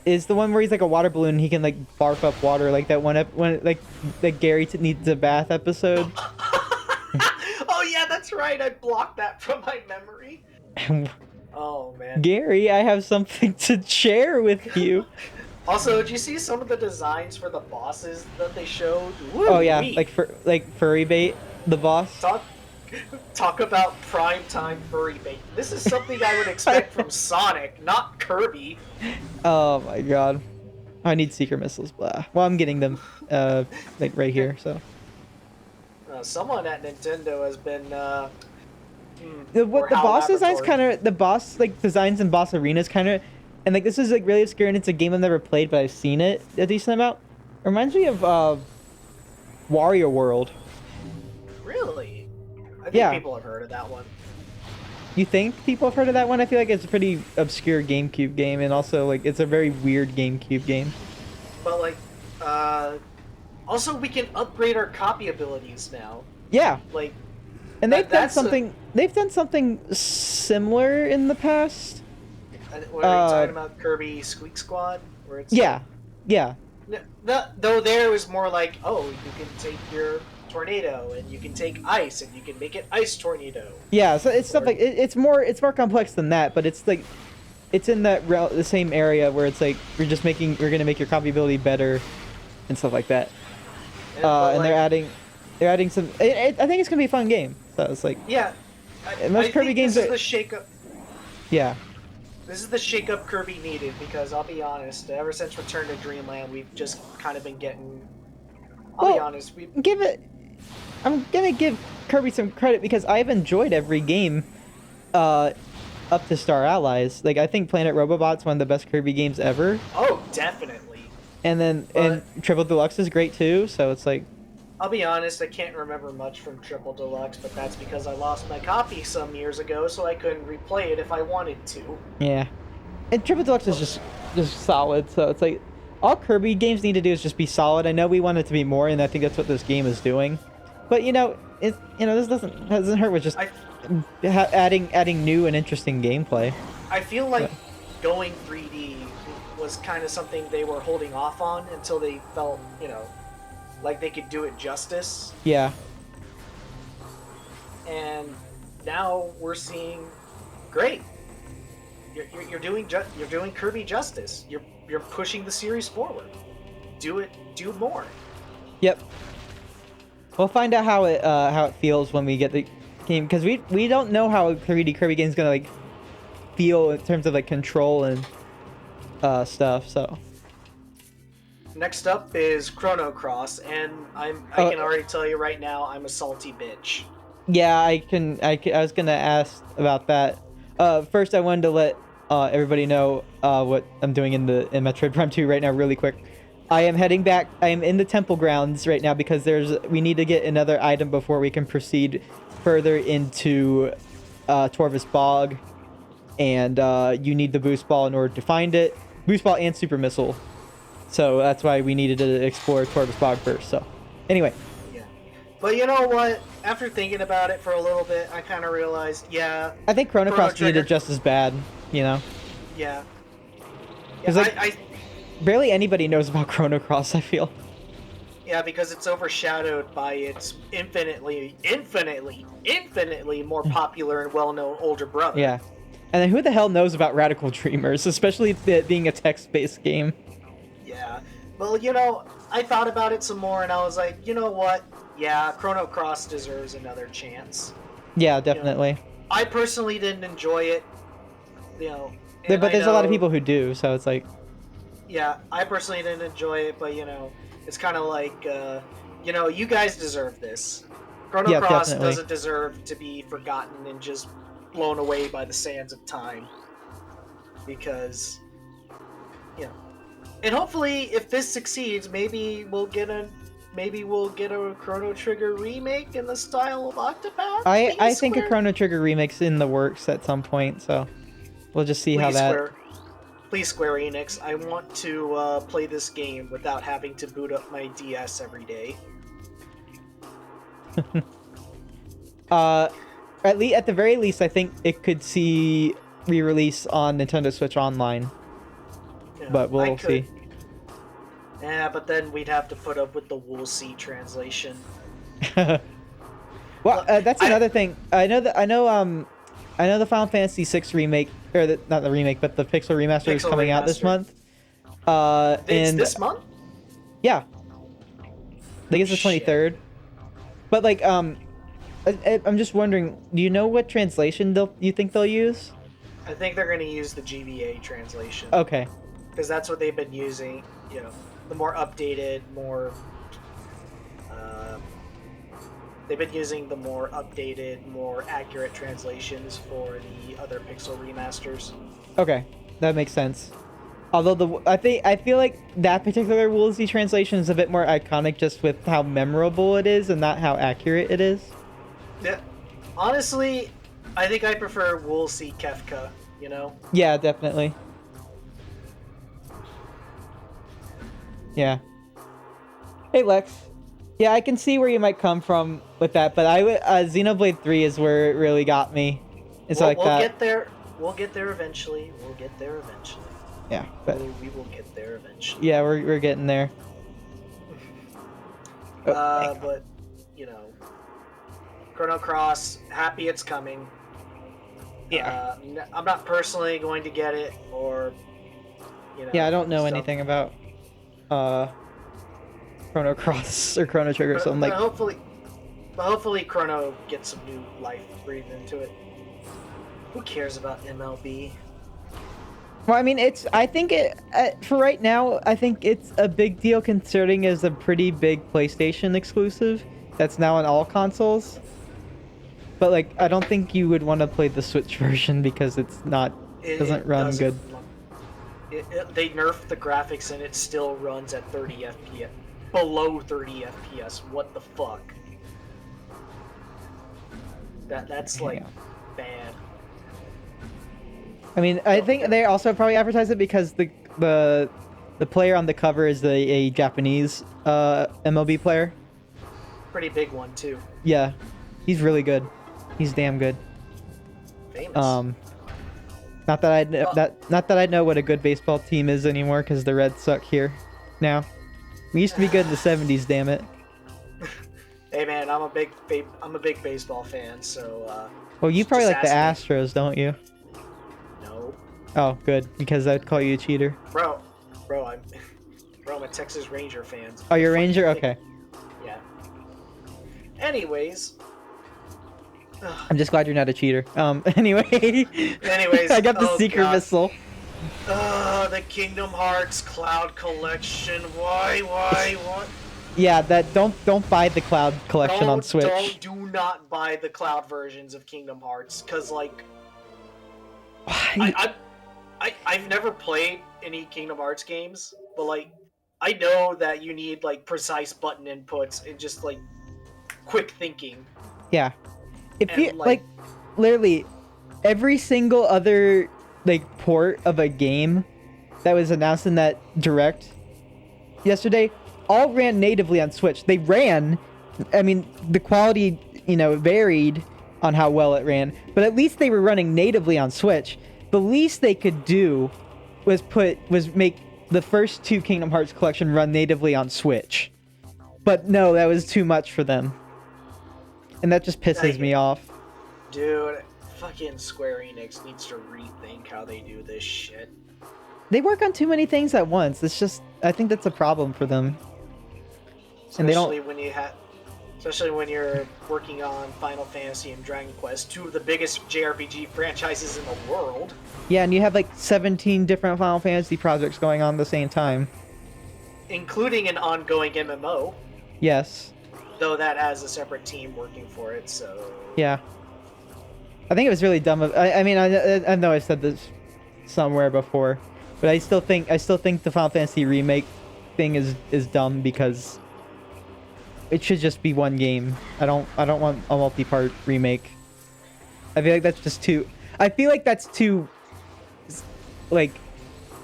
S1: Is the one where he's like a water balloon and he can like barf up water, like that one when like Gary needs a bath episode.
S3: Oh yeah, that's right. I blocked that from my memory. Oh man.
S1: Gary, I have something to share with you.
S3: Also, did you see some of the designs for the bosses that they showed? Woo,
S1: Oh yeah,
S3: wee.
S1: like furry bait, the boss.
S3: Talk about prime time furry bait. This is something I would expect from Sonic, not Kirby.
S1: Oh my god, I need seeker missiles. Blah. Well, I'm getting them, like right here. So
S3: Someone at Nintendo has been.
S1: the
S3: or
S1: boss
S3: HAL
S1: designs
S3: Laboratory.
S1: the boss like designs and boss arenas kind of, and like this is like really obscure and it's a game I've never played but I've seen it a decent amount. It reminds me of Wario World.
S3: Really? I think
S1: Yeah.
S3: people have heard of that one.
S1: You think people have heard of that one? I feel like it's a pretty obscure GameCube game, and also like it's a very weird GameCube game.
S3: But like, also we can upgrade our copy abilities now.
S1: Yeah,
S3: Like,
S1: and they've done
S3: that's
S1: something. They've done something similar in the past.
S3: what are you talking about? Kirby Squeak Squad, where it's
S1: Yeah, yeah,
S3: though there was more like, oh, you can take your tornado and you can take ice and you can make it ice tornado.
S1: yeah. So it's stuff like it's more complex than that, but it's like it's in that the same area where it's like we're gonna make your copy ability better and stuff like that.
S3: But,
S1: And
S3: like,
S1: they're adding some. I think it's gonna be a fun game. So it's like
S3: yeah.
S1: And most Kirby
S3: think
S1: games
S3: this
S1: are-
S3: is the shake-up.
S1: yeah.
S3: This is the shake-up Kirby needed, because I'll be honest, ever since Return to Dreamland, we've just kind of been getting. I'll be
S1: Well,
S3: honest, we
S1: I'm gonna give Kirby some credit because I've enjoyed every game up to Star Allies. Like I think Planet Robobot's one of the best Kirby games ever.
S3: oh definitely.
S1: And then and Triple Deluxe is great too, so it's like
S3: I'll be honest, I can't remember much from Triple Deluxe, but that's because I lost my copy some years ago, so I couldn't replay it if I wanted to.
S1: yeah. And Triple Deluxe is just solid, so it's like all Kirby games need to do is just be solid. I know we want it to be more, and I think that's what this game is doing. But this doesn't hurt with just adding new and interesting gameplay.
S3: I feel like going 3D was kind of something they were holding off on until they felt, like they could do it justice.
S1: Yeah.
S3: And now we're seeing, great. You're doing Kirby justice. You're pushing the series forward. Do more.
S1: Yep. We'll find out how it feels when we get the game, because we don't know how a 3D Kirby game is gonna like feel in terms of like control and stuff. So
S3: Next up is Chrono Cross, and I can already tell you right now, I'm a salty bitch.
S1: yeah, I was gonna ask about that. First, I wanted to let everybody know what I'm doing in Metroid Prime 2 right now, really quick. I am heading back. I am in the temple grounds right now because we need to get another item before we can proceed further into Torvus Bog, and you need the boost ball in order to find it. Boost ball and super missile. So that's why we needed to explore Torvus Bog first. So, anyway.
S3: Yeah. But you know what? After thinking about it for a little bit, I kind of realized, yeah.
S1: I think Chrono Cross
S3: Trigger.
S1: needed just as bad,
S3: Yeah.
S1: Because barely anybody knows about Chrono Cross, I feel.
S3: Yeah, because it's overshadowed by its infinitely more popular and well-known older brother.
S1: Yeah. And then who the hell knows about Radical Dreamers, especially it being a text-based game?
S3: Yeah. Well, I thought about it some more, and I was like, you know what? Yeah, Chrono Cross deserves another chance.
S1: Yeah, definitely.
S3: I personally didn't enjoy it,
S1: But there's a lot of people who do, so it's like...
S3: Yeah, I personally didn't enjoy it, but, it's kind of like, you guys deserve this. Chrono Cross
S1: definitely.
S3: doesn't deserve to be forgotten and just blown away by the sands of time. Because, And hopefully, if this succeeds, maybe we'll get a Chrono Trigger remake in the style of Octopath.
S1: I think a Chrono Trigger remake's in the works at some point, so we'll just see how that.
S3: Please, Square Enix, I want to play this game without having to boot up my DS every day.
S1: At the very least, I think it could see re-release on Nintendo Switch Online.
S3: Yeah,
S1: But we'll see.
S3: Yeah, but then we'd have to put up with the Wool C translation.
S1: Well, that's another thing. I know the Final Fantasy VI remake, or not the remake, but the Pixel remaster is coming out this month.
S3: It's this month?
S1: Yeah. I think it's the 23rd. But like, I'm just wondering, do you know what translation you think they'll use?
S3: I think they're going to use the GBA translation.
S1: Okay.
S3: Because that's what they've been using, the more updated, they've been using the more updated, more accurate translations for the other Pixel remasters.
S1: Okay, that makes sense. Although I feel like that particular Woolsey translation is a bit more iconic just with how memorable it is and not how accurate it is.
S3: Yeah. Honestly, I think I prefer Woolsey Kefka,
S1: Yeah, definitely. Yeah. Hey, Lex. Yeah, I can see where you might come from with that, but Xenoblade 3 is where it really got me. It's like that.
S3: We'll get there eventually.
S1: Yeah, but
S3: we will get there eventually.
S1: yeah, we're getting there.
S3: But Chrono Cross, happy it's coming.
S1: Yeah.
S3: I'm not personally going to get it, or
S1: Yeah, I don't know anything about Chrono Cross or Chrono Trigger, so I'm like.
S3: Hopefully Chrono gets some new life breathed into it. Who cares about MLB?
S1: Well, I mean, I think for right now, I think it's a big deal considering it's a pretty big PlayStation exclusive that's now on all consoles. But like, I don't think you would want to play the Switch version because it doesn't run good.
S3: They nerfed the graphics and it still runs at 30 FPS. Below 30 FPS. What the fuck? That's like bad.
S1: I mean, I think they also probably advertise it because the player on the cover is a Japanese MLB player.
S3: Pretty big one too.
S1: Yeah, he's really good. He's damn good.
S3: Famous.
S1: Not that I know what a good baseball team is anymore because the Reds suck here now. We used to be good in the 70s, damn it.
S3: Hey man, I'm a big baseball fan, so
S1: well, you probably like the
S3: me.
S1: Astros, don't you?
S3: No.
S1: Oh, good, because I'd call you a cheater.
S3: Bro, I'm a Texas Ranger fan.
S1: Oh, you're a Ranger? Okay.
S3: Yeah. Anyways.
S1: I'm just glad you're not a cheater. Anyway.
S3: Anyways.
S1: I got the secret missile.
S3: The Kingdom Hearts Cloud Collection. Why?
S1: Yeah, don't buy the Cloud Collection on Switch.
S3: Do not buy the Cloud versions of Kingdom Hearts, cause like, I've never played any Kingdom Hearts games, but like, I know that you need like precise button inputs and just like quick thinking.
S1: Yeah, if you like, literally, every single other like port of a game that was announced in that direct yesterday all ran natively on Switch. They ran, I mean, the quality, varied on how well it ran, but at least they were running natively on Switch. The least they could do was make the first two Kingdom Hearts collection run natively on Switch. But no, that was too much for them. And that just pisses me off.
S3: Dude, fucking Square Enix needs to rethink how they do this shit.
S1: They work on too many things at once. I think that's a problem for them.
S3: Especially when you're working on Final Fantasy and Dragon Quest, two of the biggest JRPG franchises in the world.
S1: Yeah, and you have like 17 different Final Fantasy projects going on at the same time.
S3: Including an ongoing MMO.
S1: Yes.
S3: Though that has a separate team working for it, so...
S1: Yeah. I think it was really dumb. I mean, I know I said this somewhere before, But I still think the Final Fantasy remake thing is dumb because it should just be one game. I don't want a multi-part remake. I feel like that's just too. I feel like that's too, like,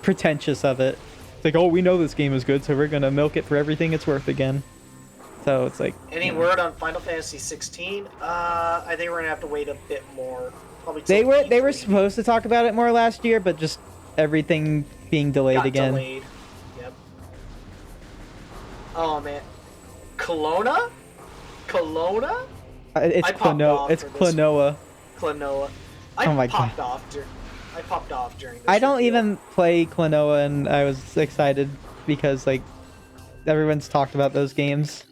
S1: pretentious of it. It's like, oh, we know this game is good, so we're gonna milk it for everything it's worth again. So it's like.
S3: Any word on Final Fantasy 16? I think we're gonna have to wait a bit more. Probably
S1: They
S3: till
S1: were
S3: E3.
S1: supposed to talk about it more last year, but just everything being delayed
S3: Got
S1: again.
S3: delayed. Yep. Oh man, Kelowna?
S1: It's
S3: I popped
S1: Klonoa.
S3: off
S1: It's
S3: for this
S1: Klonoa.
S3: Klonoa.
S1: Oh my
S3: popped
S1: God.
S3: off I popped off during this
S1: I don't
S3: reveal.
S1: even play Klonoa, and I was excited because like everyone's talked about those games.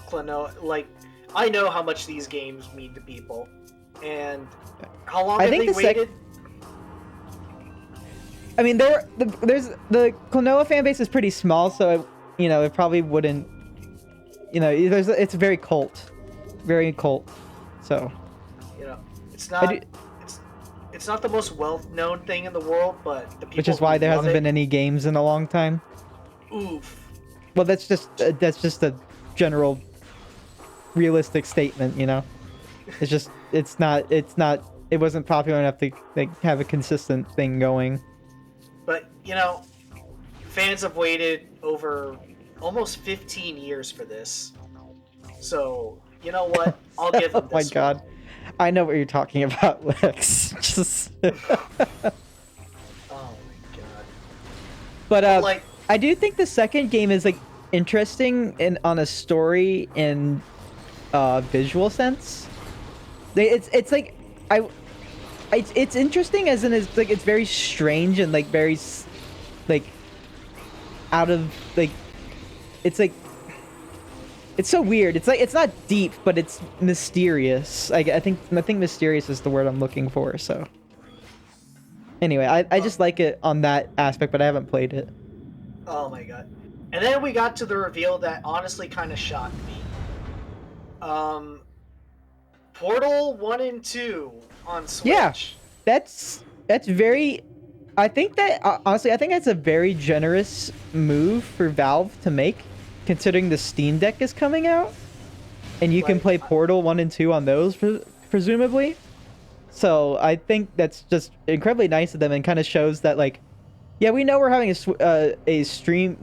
S3: Klonoa, like, I know how much these games mean to people, and how long
S1: I
S3: have
S1: think
S3: they
S1: the
S3: waited?
S1: I mean, there's the Klonoa fan base is pretty small, so it probably wouldn't. It's very cult, So
S3: You know, it's
S1: I
S3: not.
S1: do-
S3: It's not the most well-known thing in the world, but the people
S1: which is why
S3: who
S1: there
S3: love
S1: hasn't
S3: it,
S1: been any games in a long time.
S3: oof.
S1: Well, that's just a general, realistic statement. It wasn't popular enough to like have a consistent thing going.
S3: But fans have waited over almost 15 years for this. So you know what? I'll give them
S1: Oh my
S3: this
S1: God.
S3: one.
S1: I know what you're talking about, Lex. Just
S3: Oh my god.
S1: But
S3: like,
S1: I do think the second game is like interesting on a story and visual sense. It's like it's interesting as in it's like it's very strange and like very like out of like it's like it's so weird. It's like it's not deep, but it's mysterious. I think mysterious is the word I'm looking for. So anyway, I just like it on that aspect, but I haven't played it.
S3: oh my god. And then we got to the reveal that honestly kind of shocked me. Portal 1 and 2 on Switch.
S1: Yeah, that's very. I think that honestly, I think that's a very generous move for Valve to make, considering the Steam Deck is coming out, and you can play Portal 1 and 2 on those presumably. So I think that's just incredibly nice of them, and kind of shows that like, yeah, we know we're having a stream.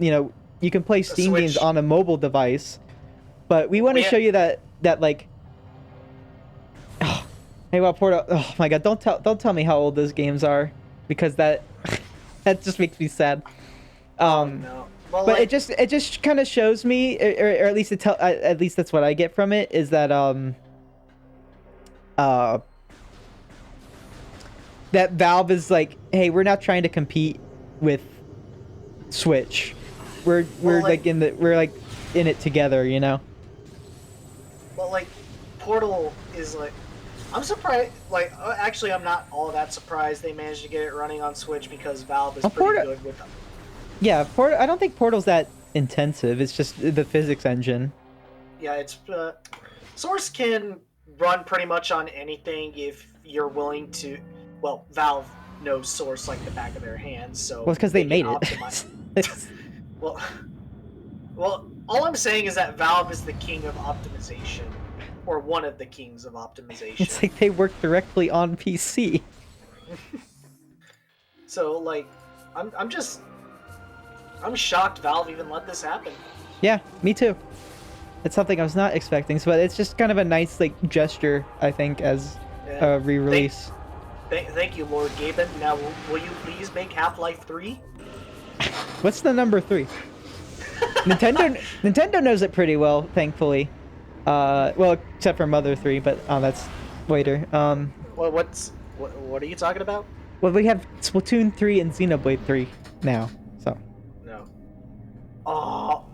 S1: You can play Steam games on a mobile device, but we want to show you that like. Hey, well, Portal. Oh my God! Don't tell me how old those games are, because that just makes me sad.
S3: No. Well,
S1: But it just kind of shows me, or at least at least that's what I get from it, is that that Valve is like, hey, we're not trying to compete with Switch. We're like in it together,
S3: Well, like, Portal is like, I'm surprised. Like, actually, I'm not all that surprised they managed to get it running on Switch because Valve is pretty good with them.
S1: Yeah, I don't think Portal's that intensive. It's just the physics engine.
S3: Yeah, it's Source can run pretty much on anything if you're willing to. Well, Valve knows Source like the back of their hands, so.
S1: Well, it's because they made it.
S3: Well, all I'm saying is that Valve is the king of optimization, or one of the kings of optimization.
S1: It's like they work directly on PC.
S3: So, like, I'm shocked Valve even let this happen.
S1: Yeah, me too. It's something I was not expecting, so it's just kind of a nice like gesture, I think, as a re-release.
S3: Thank you, Lord Gaben. Now, will you please make Half-Life 3?
S1: What's the number 3? Nintendo knows it pretty well, thankfully. Well, except for Mother 3, but that's later.
S3: Well, what are you talking about?
S1: Well, we have Splatoon 3 and Xenoblade 3 now, so.
S3: No. Oh.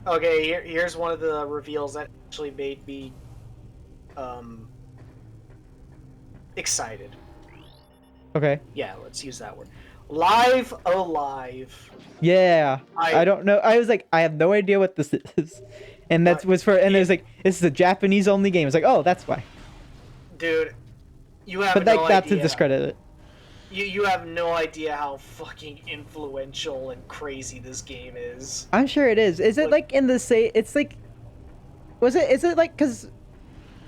S3: Okay, here's one of the reveals that actually made me excited.
S1: Okay.
S3: Yeah, let's use that word. Live Alive.
S1: Yeah. I don't know. I was like, I have no idea what this is. And that was for, and it was like, this is a Japanese only game. It's like, oh, that's why.
S3: Dude, you have
S1: But
S3: no
S1: like, not to
S3: idea.
S1: discredit it.
S3: You have no idea how fucking influential and crazy this game is.
S1: I'm sure it is. Is it like in the same? It's like, is it like because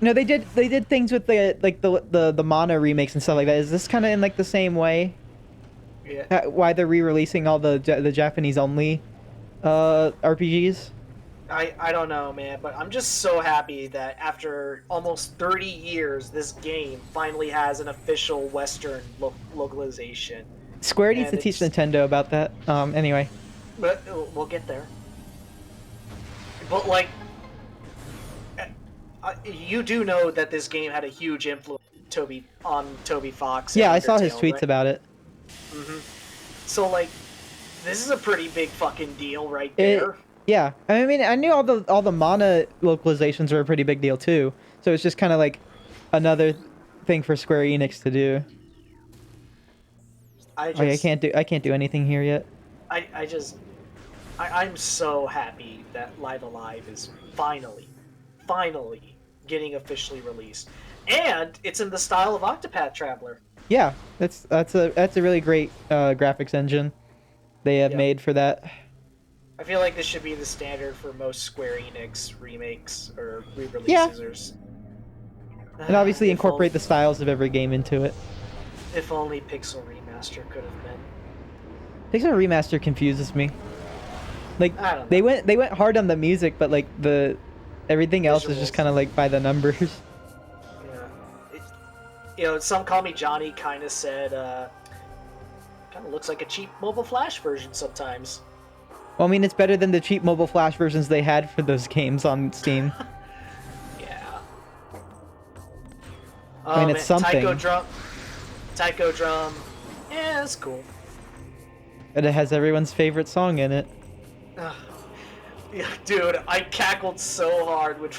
S1: no, they did things with the like the Mana remakes and stuff like that. Is this kind of in like the same way?
S3: Yeah.
S1: Why they're re-releasing all the Japanese only RPGs?
S3: I don't know, man, but I'm just so happy that after almost 30 years, this game finally has an official Western localization.
S1: Square needs
S3: And
S1: to teach
S3: it's-
S1: Nintendo about that. Anyway.
S3: But we'll get there. But like, you do know that this game had a huge influence on Toby Fox.
S1: Yeah,
S3: and
S1: I saw his
S3: Undertale,
S1: tweets
S3: right?
S1: about it.
S3: So like, this is a pretty big fucking deal right
S1: It-
S3: there.
S1: Yeah, I mean, I knew all the Mana localizations were a pretty big deal too. So it's just kind of like another thing for Square Enix to do. Okay, I can't do anything here yet.
S3: I'm so happy that Live Alive is finally getting officially released, and it's in the style of Octopath Traveler.
S1: Yeah, that's a really great graphics engine they have
S3: Yeah.
S1: made for that.
S3: I feel like this should be the standard for most Square Enix remakes or re-releases.
S1: Yeah.
S3: Or...
S1: And obviously
S3: If
S1: incorporate the styles of every game into it.
S3: If only Pixel Remaster could have been.
S1: Pixel Remaster confuses me. Like
S3: I don't know.
S1: they went hard on the music, but like the everything else is just
S3: Visuals.
S1: kind of like by the numbers.
S3: Yeah. Some Call Me Johnny kind of said, kind of looks like a cheap mobile flash version sometimes.
S1: Well, I mean, it's better than the cheap mobile flash versions they had for those games on Steam.
S3: Yeah.
S1: I mean, it's something.
S3: Taiko Drum. Yeah, it's cool.
S1: And it has everyone's favorite song in it.
S3: Yeah, dude, I cackled so hard when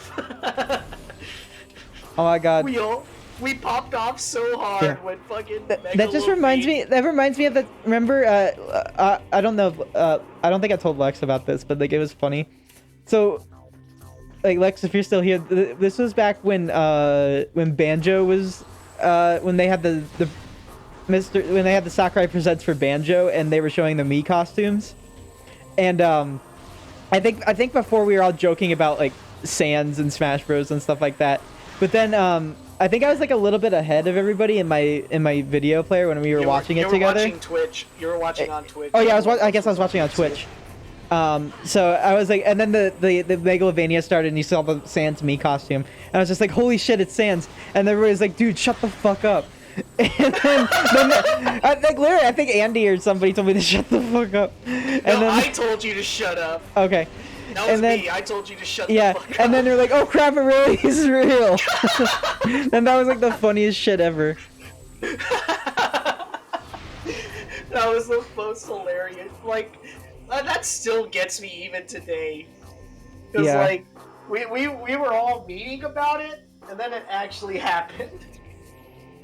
S1: Oh my god.
S3: we popped off so hard
S1: Yeah.
S3: when fucking
S1: That just reminds me. That reminds me of that. Remember? I don't know. I don't think I told Lex about this, but like it was funny. So, like Lex, if you're still here, this was back when Banjo was when they had the when they had the Sakurai Presents for Banjo and they were showing the Mii costumes, and I think before we were all joking about like Sans and Smash Bros and stuff like that, but then I think I was like a little bit ahead of everybody in my video player when we were watching it together.
S3: You were watching Twitch. You were watching on Twitch.
S1: Oh yeah, I guess I was watching on Twitch. So I was like, and then the Megalovania started, and you saw the Sans Mii costume, and I was just like, holy shit, it's Sans, and everybody was like, dude, shut the fuck up. And then I think Andy or somebody told me to shut the fuck up. And
S3: No,
S1: then,
S3: I told you to shut up.
S1: okay.
S3: That was
S1: And then,
S3: me. I told you to shut
S1: yeah,
S3: the fuck up.
S1: and then they're like, oh crap, it really is real. And that was like the funniest shit ever.
S3: That was the most hilarious. Like, that still gets me even today. Because,
S1: Yeah.
S3: like, we were all meeting about it, and then it actually happened.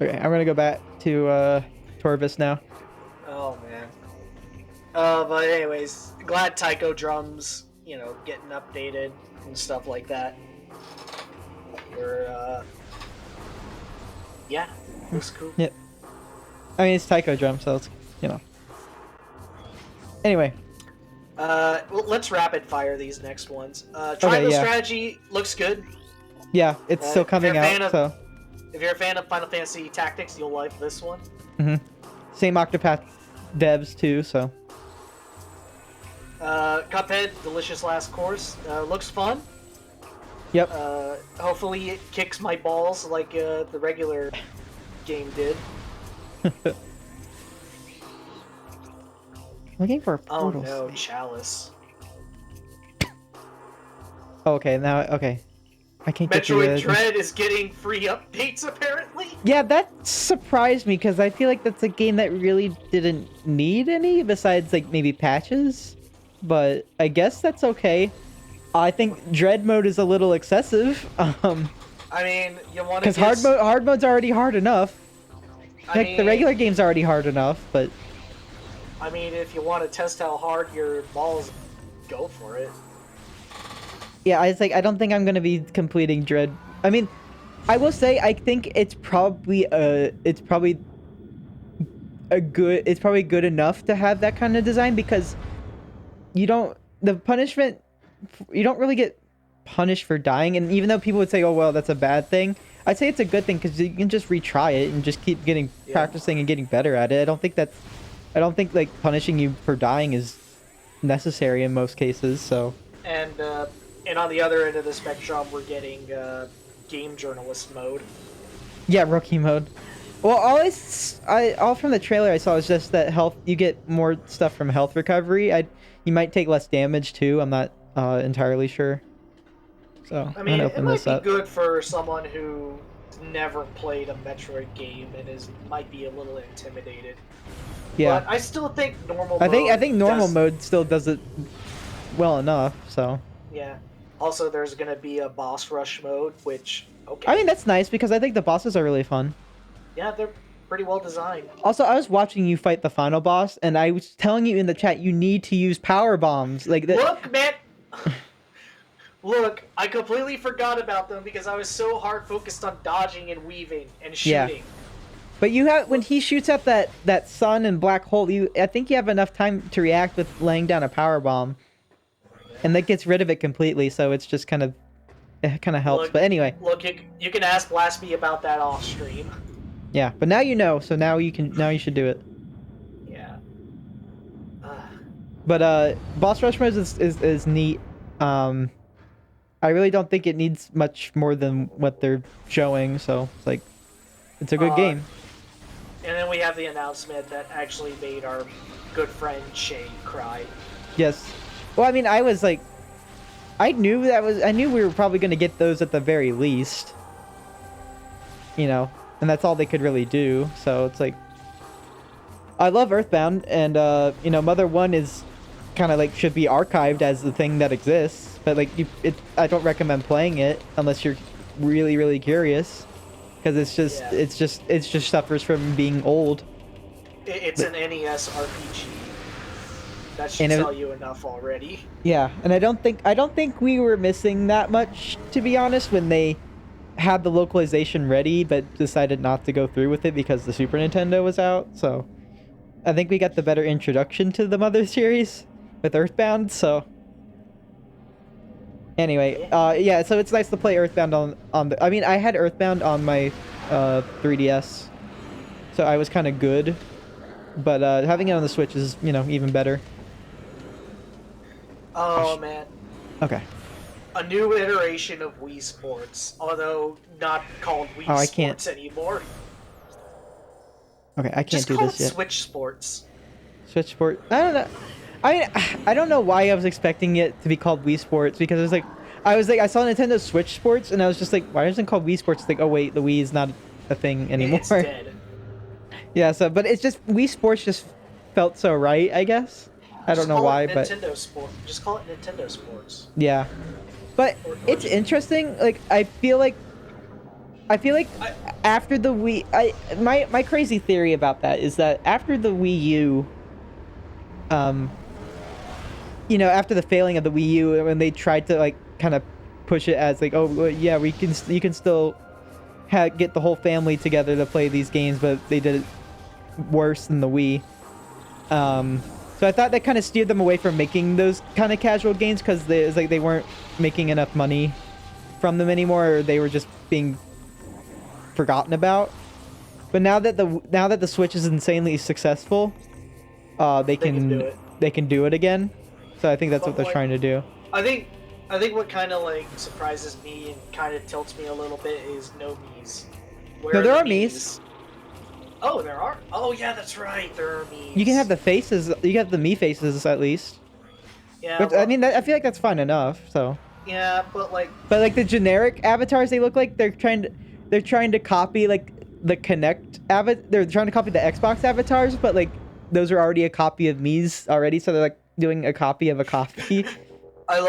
S1: Okay, I'm gonna go back to Torvis now.
S3: Oh, man. But anyways, glad Taiko Drums, getting updated and stuff like that. We're, yeah, it was cool.
S1: Yep. I mean, it's Taiko Drum, so it's, Anyway.
S3: Well, let's rapid fire these next ones. Triangle
S1: yeah.
S3: Strategy looks good.
S1: Yeah, it's still coming out, so...
S3: If you're a fan of Final Fantasy Tactics, you'll like this one.
S1: Same Octopath devs, too, so...
S3: Cuphead, Delicious Last Course, looks fun.
S1: Yep.
S3: Hopefully it kicks my balls like the regular game did.
S1: Looking for a
S3: Oh
S1: portal.
S3: no, Chalice.
S1: Oh, okay, now, okay. I can't get
S3: Metroid
S1: the...
S3: Dread is getting free updates, apparently.
S1: Yeah, that surprised me, because I feel like that's a game that really didn't need any, besides, like, maybe patches. But I guess that's okay. I think Dread mode is a little excessive.
S3: I mean, you want to
S1: Because hard mode's already hard enough. Like, the regular game's already hard enough, but...
S3: I mean, if you want to test how hard your balls, go for it.
S1: Yeah, I don't think I'm gonna be completing Dread. I mean, I will say I think it's probably it's probably good enough to have that kind of design, because you don't you don't really get punished for dying. And even though people would say, oh well, that's a bad thing, I'd say it's a good thing, because you can just retry it and just keep practicing and getting better at it. I don't think like punishing you for dying is necessary in most cases. So
S3: And on the other end of the spectrum, we're getting game journalist mode.
S1: yeah, rookie mode. Well, all from the trailer I saw was just that you get more stuff from health recovery. You might take less damage too. I'm not entirely sure. So
S3: I mean,
S1: I'm gonna
S3: it
S1: open
S3: might
S1: this
S3: be
S1: up.
S3: good for someone who never played a Metroid game and might be a little intimidated.
S1: Yeah,
S3: But I still think normal.
S1: I think normal
S3: does,
S1: mode still does it well enough. So
S3: Yeah. Also, there's gonna be a boss rush mode, which
S1: I mean that's nice, because I think the bosses are really fun.
S3: yeah, they're pretty well designed.
S1: Also, I was watching you fight the final boss, and I was telling you in the chat you need to use power bombs. Like that.
S3: Look, man. Look, I completely forgot about them because I was so hard focused on dodging and weaving and shooting.
S1: Yeah. But you have, when he shoots at that sun and black hole, I think you have enough time to react with laying down a power bomb, and that gets rid of it completely. So it's just it kind of helps.
S3: Look,
S1: but anyway.
S3: Look, you can ask Blasphemy about that off stream.
S1: Yeah, but now you know, so now you should do it.
S3: Yeah.
S1: But boss rush mode is neat. I really don't think it needs much more than what they're showing, so it's like it's a good game.
S3: And then we have the announcement that actually made our good friend Shay cry.
S1: Yes. Well, I mean, I was like, I knew we were probably going to get those at the very least. You know, and that's all they could really do. So it's like, I love Earthbound, and you know, Mother 1 is kind of like should be archived as the thing that exists. But like, I don't recommend playing it unless you're really, really curious, because it just suffers from being old.
S3: It's an NES RPG. That should tell you enough already.
S1: Yeah, and I don't think we were missing that much, to be honest, when they had the localization ready but decided not to go through with it because the Super Nintendo was out. So I think we got the better introduction to the Mother series with Earthbound. So anyway, yeah, so it's nice to play Earthbound on the, I mean, I had Earthbound on my 3DS, so I was kind of good, but having it on the Switch is, you know, even better.
S3: Oh man.
S1: Okay.
S3: A new iteration of Wii Sports, although not called Wii
S1: I
S3: Sports
S1: can't.
S3: anymore.
S1: Okay, I can't
S3: Just
S1: do
S3: call
S1: this
S3: it
S1: yet.
S3: Switch Sports.
S1: Switch Sport. I don't know. I mean, I don't know why I was expecting it to be called Wii Sports, because it was like, I saw Nintendo Switch Sports, and I was just like, why isn't it called Wii Sports? It's like, oh wait, the Wii is not a thing anymore.
S3: It's dead.
S1: Yeah, so, but it's just, Wii Sports just felt so right, I guess. I don't know why, but
S3: Nintendo Sport. Just call it Nintendo Sports.
S1: yeah. But it's interesting. Like, I feel like after the Wii, my crazy theory about that is that after the Wii U, you know, after the failing of the Wii U, when they tried to like kind of push it as like, oh well, yeah, you can still get the whole family together to play these games, but they did it worse than the Wii. So I thought that kind of steered them away from making those kind of casual games, because it's like they weren't making enough money from them anymore, or they were just being forgotten about. But now that the Switch is insanely successful, they can do it again. So I think that's what they're trying to do.
S3: I think what kind of like surprises me and kind of tilts me a little bit is no Mii's.
S1: No, there are Mii's.
S3: Oh, there are? Oh, yeah, that's right. There are Mii's.
S1: You can have the faces. You have the Mii faces at least.
S3: Yeah.
S1: But
S3: well,
S1: I mean, I feel like that's fine enough. So.
S3: Yeah, but like.
S1: But like the generic avatars, they look like they're trying to copy like the Kinect They're trying to copy the Xbox avatars, but like those are already a copy of Mii's already. So they're like doing a copy of a copy.
S3: I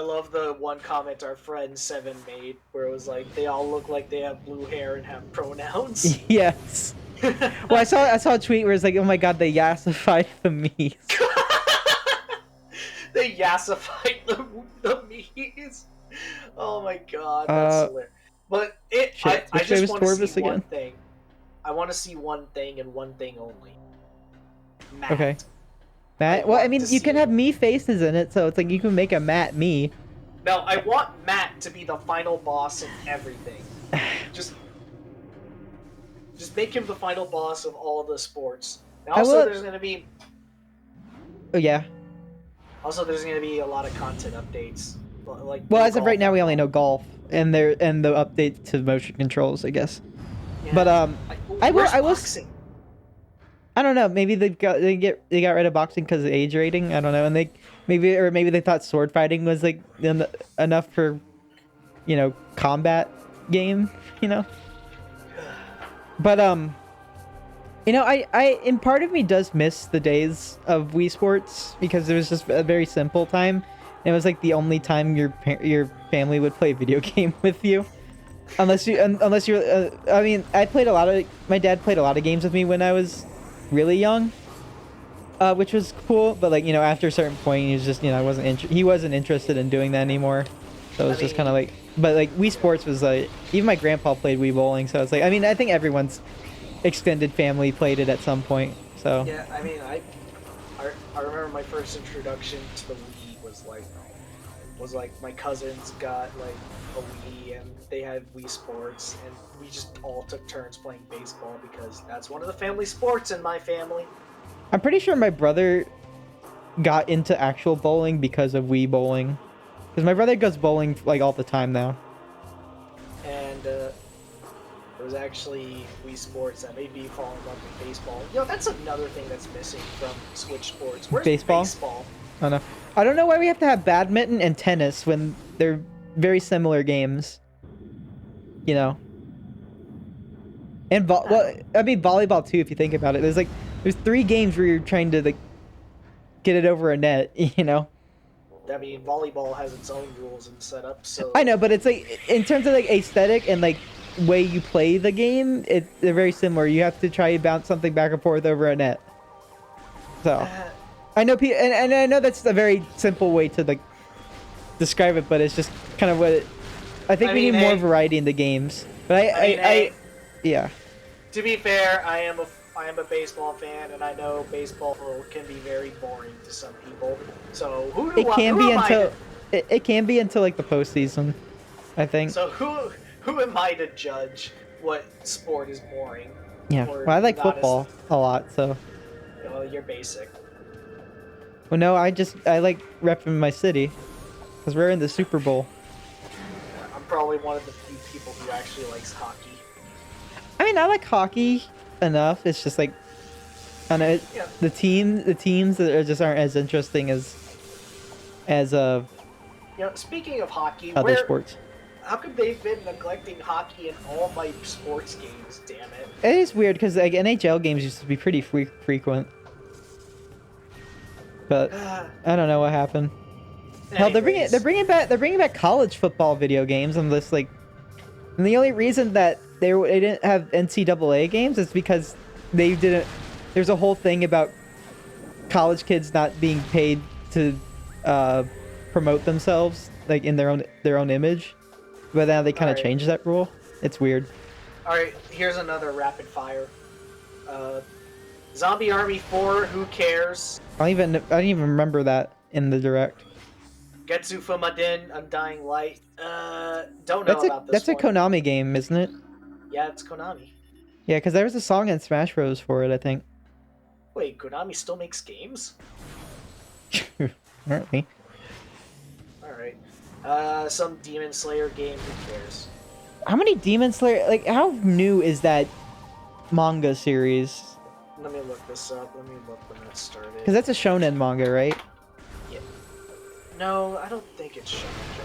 S3: love the one comment our friend Seven made, where it was like they all look like they have blue hair and have pronouns.
S1: Yes. Well, I saw a tweet where it's like, oh my god, they yassified the Mii's.
S3: They yassified the Mii's. Oh my god, that's hilarious. But I just want to see one thing. I want to see one thing and one thing only. Matt.
S1: Okay.
S3: I
S1: Matt. Well, I
S3: want
S1: mean,
S3: to
S1: you
S3: see
S1: can
S3: it.
S1: have me faces in it, so it's like you can make a Matt me.
S3: No, I want Matt to be the final boss in everything. Just make him the final boss of all the sports. And
S1: I
S3: also,
S1: will.
S3: there's gonna be
S1: Oh yeah.
S3: a lot of content updates, like
S1: Well,
S3: new
S1: as of right
S3: golf
S1: now, we only
S3: outlaw.
S1: know golf and the updates to motion controls, I guess. But
S3: Yeah.
S1: I will.
S3: Where's
S1: I will.
S3: boxing?
S1: I don't know. Maybe they got rid of boxing because of age rating. I don't know, and maybe they thought sword fighting was like enough for, combat game. You know. But in part of me does miss the days of Wii Sports because it was just a very simple time. It was like the only time your family would play a video game with you, unless you're. I mean, my dad played a lot of games with me when I was really young, which was cool. But like after a certain point, he was just he wasn't interested in doing that anymore. So it was just kind of like. But like Wii Sports was like even my grandpa played Wii Bowling, so it's like I think everyone's extended family played it at some point. So
S3: Yeah, I remember my first introduction to the Wii was like my cousins got like a Wii and they had Wii Sports and we just all took turns playing baseball because that's one of the family sports in my family.
S1: I'm pretty sure my brother got into actual bowling because of Wii Bowling, because my brother goes bowling like all the time now.
S3: And it was actually Wii Sports that made me fall in love with baseball. That's another thing that's missing from Switch Sports. Where's
S1: Baseball?
S3: baseball?
S1: I don't know. I don't know why we have to have badminton and tennis when they're very similar games. You know. And well, I mean volleyball too. If you think about it, there's 3 games where you're trying to like get it over a net. You know.
S3: I mean, volleyball has its own rules and setup, so
S1: I know, but it's like in terms of like aesthetic and like way you play the game, they're very similar. You have to try to bounce something back and forth over a net. So I know, and I know that's a very simple way to like describe it, but it's just kind of what I think we need more variety in the games. But yeah.
S3: To be fair, I am a baseball fan, and I know baseball can be very boring to some people. So
S1: It can be until like the postseason, I think.
S3: So who am I to judge what sport is boring?
S1: Yeah. Well, I like football a lot, so.
S3: Well, you're basic.
S1: Well, no, I like repping my city, because we're in the Super Bowl.
S3: I'm probably one of the few people who actually likes hockey.
S1: I mean, I like hockey enough. It's just like, I don't know,
S3: Yeah.
S1: the teams that just aren't as interesting as
S3: Speaking of hockey,
S1: other sports.
S3: How come they've been neglecting hockey in all my sports games? Damn it!
S1: It is weird because like NHL games used to be pretty frequent, but I don't know what happened. Hell, they're bringing back college football video games, and this like, and the only reason that they didn't have NCAA games is because they didn't. There's a whole thing about college kids not being paid to promote themselves like in their own image, but now they kind of changed that rule. It's weird.
S3: All right, here's another rapid fire. Zombie Army 4. Who cares?
S1: I didn't even remember that in the direct.
S3: Getsu Fumadin, Undying Light. Don't know about this
S1: That's a Konami game, isn't it?
S3: Yeah, it's Konami.
S1: Yeah, because there was a song in Smash Bros. For it, I think.
S3: Wait, Konami still makes games?
S1: Apparently.
S3: Alright. Some Demon Slayer game, who cares?
S1: How many Demon Slayer... Like, how new is that manga series?
S3: Let me look this up. Let me look when that started.
S1: Because that's a shonen manga, right?
S3: Yeah. No, I don't think it's shonen.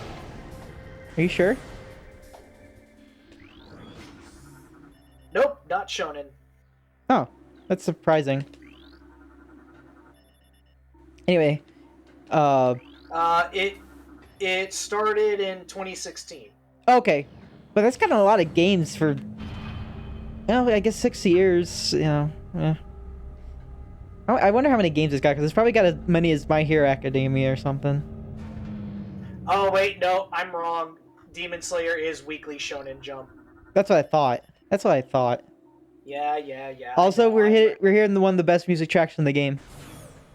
S1: Are you sure?
S3: Nope, not shonen.
S1: Oh, that's surprising. Anyway,
S3: it started in 2016.
S1: Okay, but that's kind of a lot of games for. I guess 6 years. Yeah. I wonder how many games it's got because it's probably got as many as My Hero Academia or something.
S3: Oh wait, no, I'm wrong. Demon Slayer is Weekly Shonen Jump.
S1: That's what I thought.
S3: Yeah.
S1: Also, we're hearing the one of the best music tracks in the game.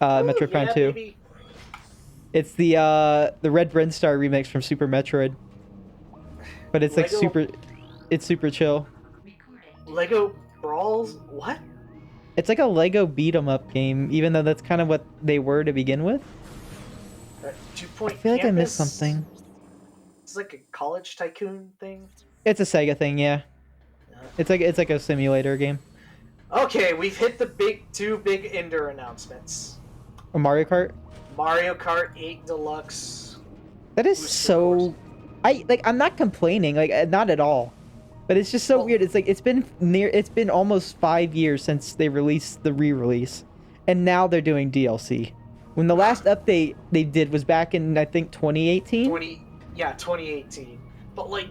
S1: Metroid Prime 2.
S3: Maybe.
S1: It's the Red Brinstar remix from Super Metroid. But it's like
S3: Lego
S1: super chill.
S3: Lego Brawls. What?
S1: It's like a Lego beat 'em up game, even though that's kind of what they were to begin with.
S3: 2 Point
S1: I feel like I missed
S3: Campus?
S1: something.
S3: It's like a college tycoon thing.
S1: It's a Sega thing, yeah. It's like a simulator game.
S3: Okay, we've hit the two big Ender announcements.
S1: A Mario Kart.
S3: Mario Kart 8 Deluxe.
S1: That is
S3: Booster
S1: so. I'm not complaining, not at all. But it's just so weird. It's like it's been almost 5 years since they released the re-release, and now they're doing DLC. When the last update they did was back in, I think, 2018.
S3: 2018. But like,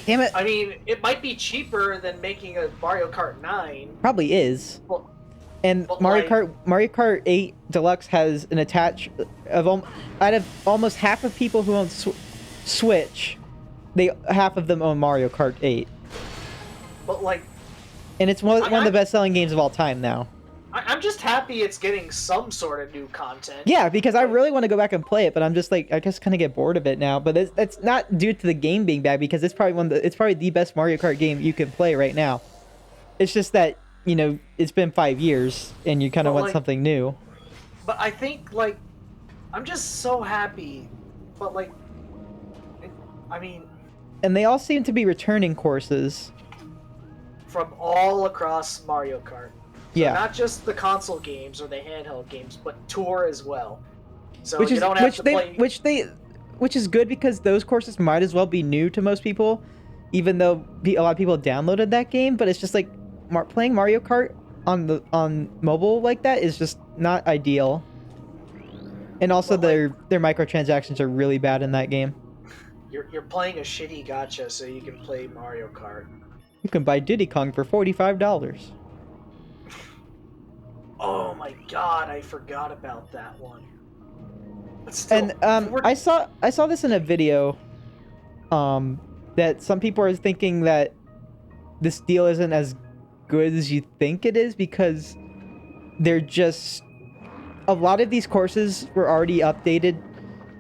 S1: Damn it!
S3: I mean, it might be cheaper than making a Mario Kart 9.
S1: Probably is.
S3: Well,
S1: And
S3: but
S1: Mario Kart 8 Deluxe has an attach of out of almost half of people who own Switch, half of them own Mario Kart 8.
S3: But like,
S1: And it's one of the best-selling games of all time now.
S3: I'm just happy it's getting some sort of new content.
S1: Yeah, because I really want to go back and play it, but I'm just like, I just kind of get bored of it now. But that's not due to the game being bad, because it's probably the best Mario Kart game you can play right now. It's just that, you know, it's been 5 years and you kind of want something new.
S3: But I think, like, I'm just so happy. But like, I mean,
S1: and they all seem to be returning courses
S3: from all across Mario Kart. So
S1: yeah,
S3: not just the console games or the handheld games, but Tour as well. So
S1: which
S3: you don't have to
S1: play. Which is good, because those courses might as well be new to most people, even though a lot of people downloaded that game. But it's just like playing Mario Kart on mobile like that is just not ideal. And also their microtransactions are really bad in that game.
S3: You're playing a shitty gacha so you can play Mario Kart.
S1: You can buy Diddy Kong for $45.
S3: Oh my god, I forgot about that one. But still,
S1: and I saw this in a video that some people are thinking that this deal isn't as good as you think it is, because they're just a lot of these courses were already updated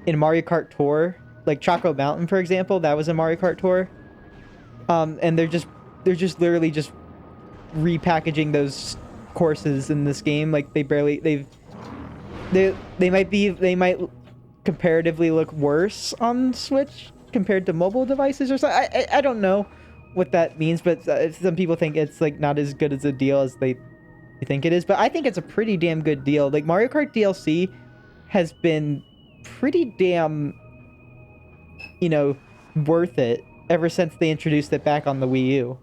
S1: in Mario Kart Tour, like Choco Mountain, for example. That was in Mario Kart Tour. And they're just literally just repackaging those courses in this game. Like they might comparatively look worse on Switch compared to mobile devices or something. I don't know what that means, but some people think it's like not as good as a deal as they think it is. But I think it's a pretty damn good deal. Like Mario Kart DLC has been pretty damn, you know, worth it ever since they introduced it back on the Wii U.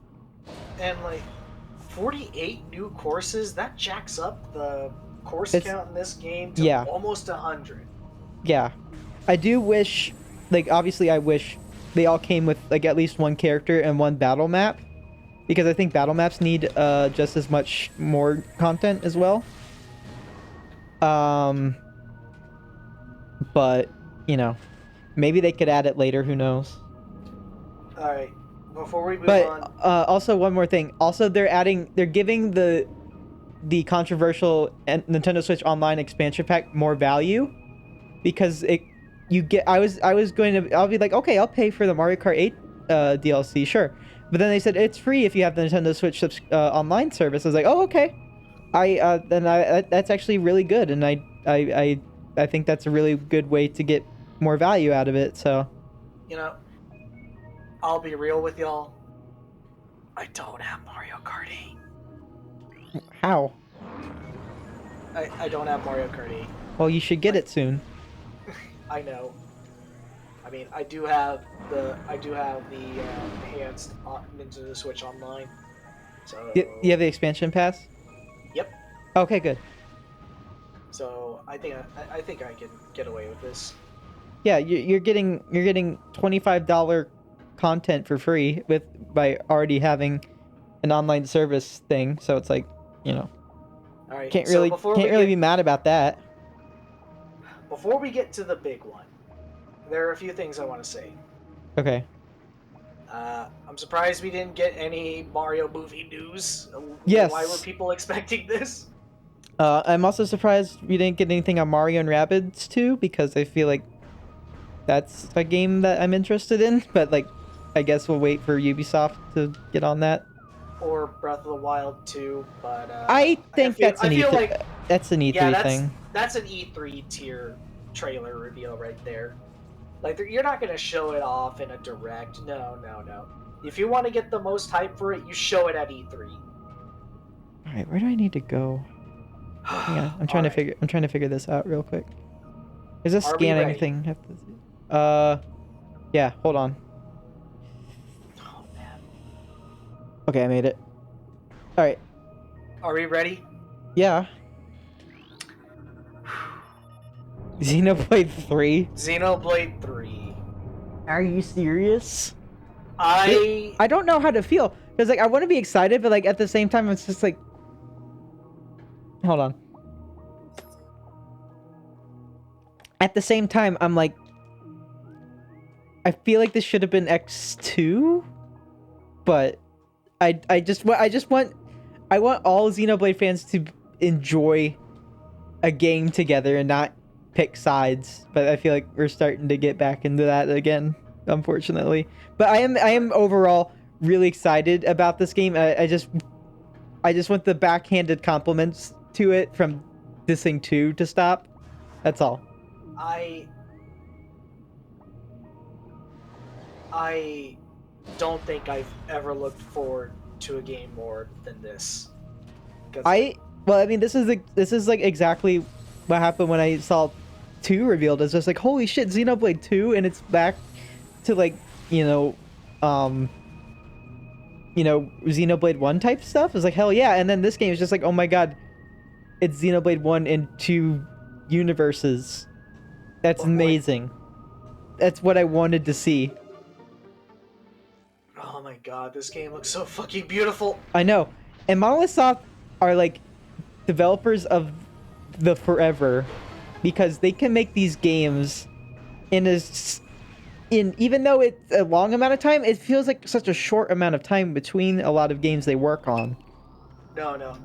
S3: And like 48 new courses, that jacks up the course count in this game to almost 100.
S1: Yeah. I do wish, like, obviously I wish they all came with like at least one character and one battle map, because I think battle maps need just as much more content as well. But you know, maybe they could add it later, who knows.
S3: All right, before we move on.
S1: Also one more thing. Also, they're giving the controversial Nintendo Switch Online expansion pack more value, because I'll be like, okay, I'll pay for the Mario Kart 8 DLC, sure. But then they said it's free if you have the Nintendo Switch online service. I was like, oh, okay. That's actually really good, and I think that's a really good way to get more value out of it. So,
S3: you know, I'll be real with y'all. I don't have Mario Kart 8.
S1: How?
S3: I don't have Mario Kart 8.
S1: Well, you should get it soon.
S3: I know. I mean, I do have the enhanced Nintendo Switch Online. So
S1: you have the expansion pass?
S3: Yep.
S1: Okay, good.
S3: So I think I can get away with this.
S1: Yeah, you're getting $25 content for free by already having an online service thing. So it's like, you know,
S3: all right.
S1: Can't really be mad about that.
S3: Before we get to the big one, there are a few things I want to say.
S1: Okay.
S3: I'm surprised we didn't get any Mario movie news.
S1: Yes.
S3: Why were people expecting this?
S1: I'm also surprised we didn't get anything on Mario and Rabbids 2 because I feel like that's a game that I'm interested in. But like, I guess we'll wait for Ubisoft to get on that.
S3: Or Breath of the Wild 2, but
S1: I think that's an
S3: I feel
S1: E3.
S3: like
S1: That's an E3
S3: yeah,
S1: thing.
S3: that's an E3 tier trailer reveal right there. Like you're not gonna show it off in a direct. No. If you want to get the most hype for it, you show it at E3.
S1: All right, where do I need to go? Yeah, I'm trying to figure. I'm trying to figure this out real quick. Is this
S3: Are we
S1: scanning
S3: ready?
S1: thing? Yeah. Hold on.
S3: Oh man.
S1: Okay, I made it. All right.
S3: Are we ready?
S1: Yeah. Xenoblade 3.
S3: Xenoblade 3.
S1: Are you serious?
S3: I
S1: don't know how to feel because like I want to be excited, but like at the same time, it's just like. Hold on. At the same time, I'm like, I feel like this should have been X2, but I want all Xenoblade fans to enjoy a game together and not pick sides. But I feel like we're starting to get back into that again, unfortunately. But I am overall really excited about this game. I just want the backhanded compliments to it from dissing 2 to stop. That's all.
S3: I don't think I've ever looked forward to a game more than this.
S1: Well, I mean, this is like exactly what happened when I saw 2 revealed. It's just like, holy shit, Xenoblade 2, and it's back to like, Xenoblade 1 type stuff. It's like, hell yeah. And then this game is just like, oh my god, it's Xenoblade 1 in 2 universes. That's amazing. That's what I wanted to see.
S3: Oh my god, this game looks so fucking beautiful.
S1: I know. And Monolith Soft are like developers of the forever because they can make these games even though it's a long amount of time, it feels like such a short amount of time between a lot of games they work on.
S3: No.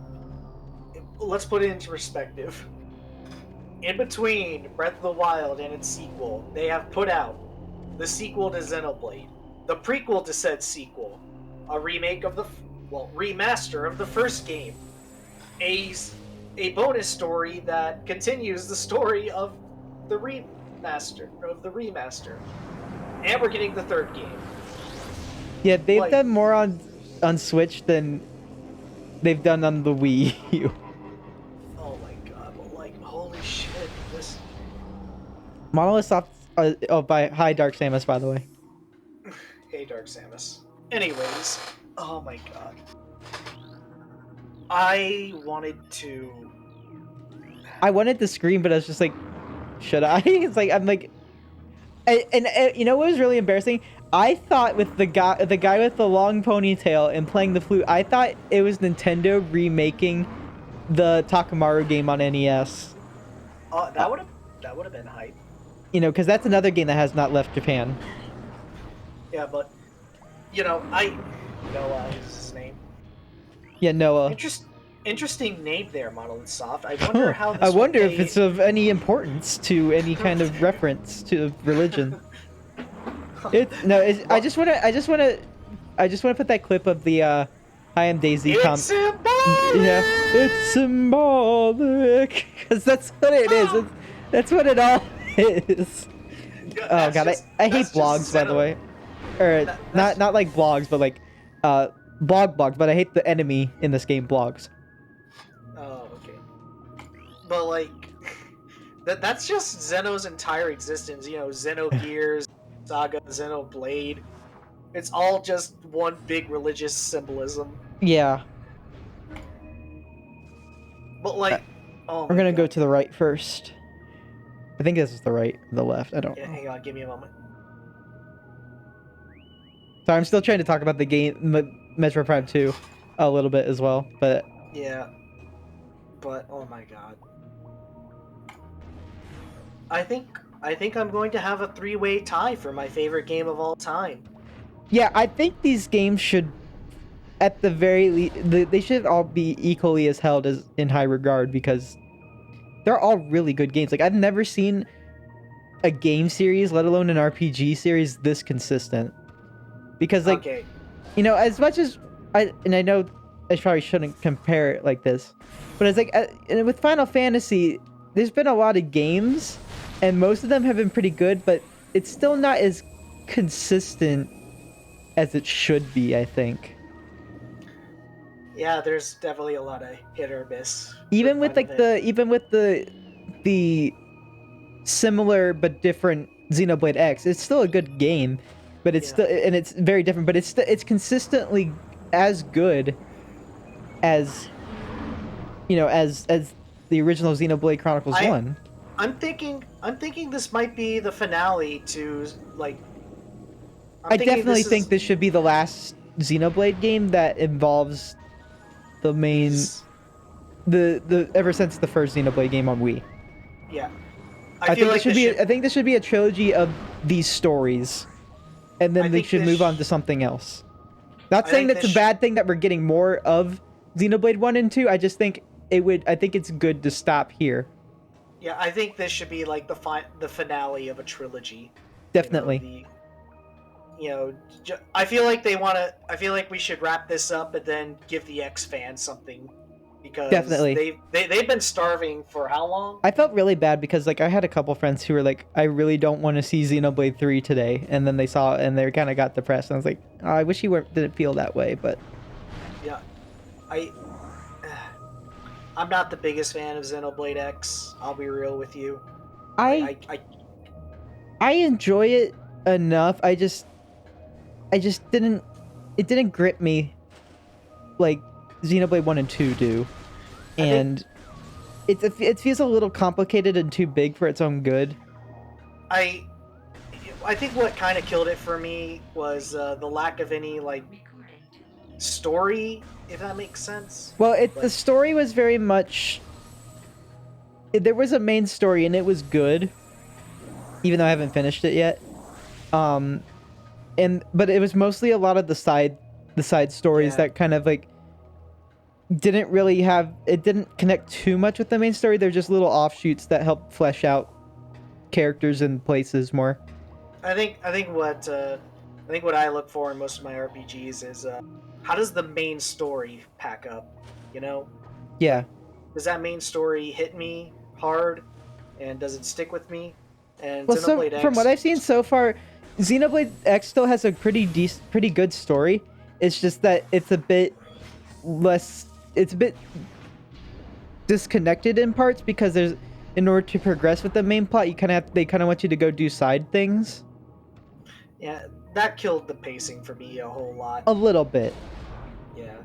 S3: Let's put it into perspective. In between Breath of the Wild and its sequel, they have put out the sequel to Xenoblade, the prequel to said sequel, a remake of remaster of the first game, a bonus story that continues the story of the remaster, and we're getting the third game.
S1: Yeah, they've done more on Switch than they've done on the Wii U.
S3: Oh my god, but like, holy shit, this...
S1: Monolith Soft, hi Dark Samus, by the way.
S3: Hey Dark Samus. Anyways, oh my god. I wanted to
S1: scream, but I was just like, should I? It's like, I'm like, and you know what was really embarrassing? I thought with the guy with the long ponytail and playing the flute, I thought it was Nintendo remaking the Takamaru game on NES.
S3: That would have been hype.
S1: Because that's another game that has not left Japan.
S3: Yeah, but Noah is his name.
S1: Yeah, Noah.
S3: Interesting name there, Monolith Soft. I wonder how this.
S1: I wonder if it's of any importance to any kind of reference to religion. I just want to put that clip of the I am Daisy.
S3: It's symbolic.
S1: Yeah, it's symbolic because that's what it is. That's what it all is. Oh god, I hate blogs, by the way. Or not like blogs, but like blogs. But I hate the enemy in this game, blogs.
S3: Oh, okay. But like, that's just Xeno's entire existence. Xenogears, Saga, Xenoblade. It's all just one big religious symbolism.
S1: Yeah.
S3: But like,
S1: we're gonna go to the right first. I think this is the right, the left. I don't know.
S3: Hang on, give me a moment.
S1: Sorry, I'm still trying to talk about the game, Metroid Prime 2, a little bit as well, but...
S3: Yeah. But, oh my god. I think I'm going to have a 3-way tie for my favorite game of all time.
S1: Yeah, I think these games should, at the very least, they should all be equally as held as in high regard because they're all really good games. Like I've never seen a game series, let alone an RPG series, this consistent. Because like,
S3: Okay.
S1: as much as I know I probably shouldn't compare it like this, but it's like and with Final Fantasy, there's been a lot of games, and most of them have been pretty good, but it's still not as consistent as it should be, I think.
S3: Yeah, there's definitely a lot of hit or miss.
S1: Even with
S3: Final
S1: like the similar but different Xenoblade X, it's still a good game, but it's still, and it's very different, but it's consistently as good as as the original Xenoblade Chronicles 1.
S3: I'm thinking this might be the finale to like.
S1: I definitely think this should be the last Xenoblade game that involves the main the ever since the first Xenoblade game on Wii.
S3: Yeah.
S1: I think this should be a trilogy of these stories, and then they should move on to something else. Not saying that's a bad thing that we're getting more of Xenoblade 1 and 2. I just think I think it's good to stop here.
S3: Yeah, I think this should be like the finale of a trilogy.
S1: Definitely.
S3: I feel like I feel like we should wrap this up and then give the X fans something, because
S1: definitely
S3: they've been starving for how long?
S1: I felt really bad because like I had a couple friends who were like, I really don't want to see Xenoblade 3 today, and then they saw it and they kind of got depressed, and I was like, oh, I wish you didn't feel that way, but
S3: yeah, I'm not the biggest fan of Xenoblade X. I'll be real with you.
S1: I enjoy it enough. I just didn't grip me like Xenoblade 1 and 2 do. And it feels a little complicated and too big for its own good.
S3: I think what kind of killed it for me was the lack of any like story, if that makes sense.
S1: Well, the story was very much, there was a main story and it was good, even though I haven't finished it yet. But it was mostly a lot of the side stories that kind of like didn't connect too much with the main story. They're just little offshoots that help flesh out characters and places more.
S3: I think what I look for in most of my RPGs is how does the main story pack up,
S1: Yeah.
S3: Does that main story hit me hard, and does it stick with me? And
S1: well,
S3: Xenoblade X,
S1: from what I've seen so far, Xenoblade X still has a pretty good story. It's just that it's a bit disconnected in parts because in order to progress with the main plot, they kind of want you to go do side things.
S3: Yeah, that killed the pacing for me a whole lot.
S1: A little bit.
S3: Yeah.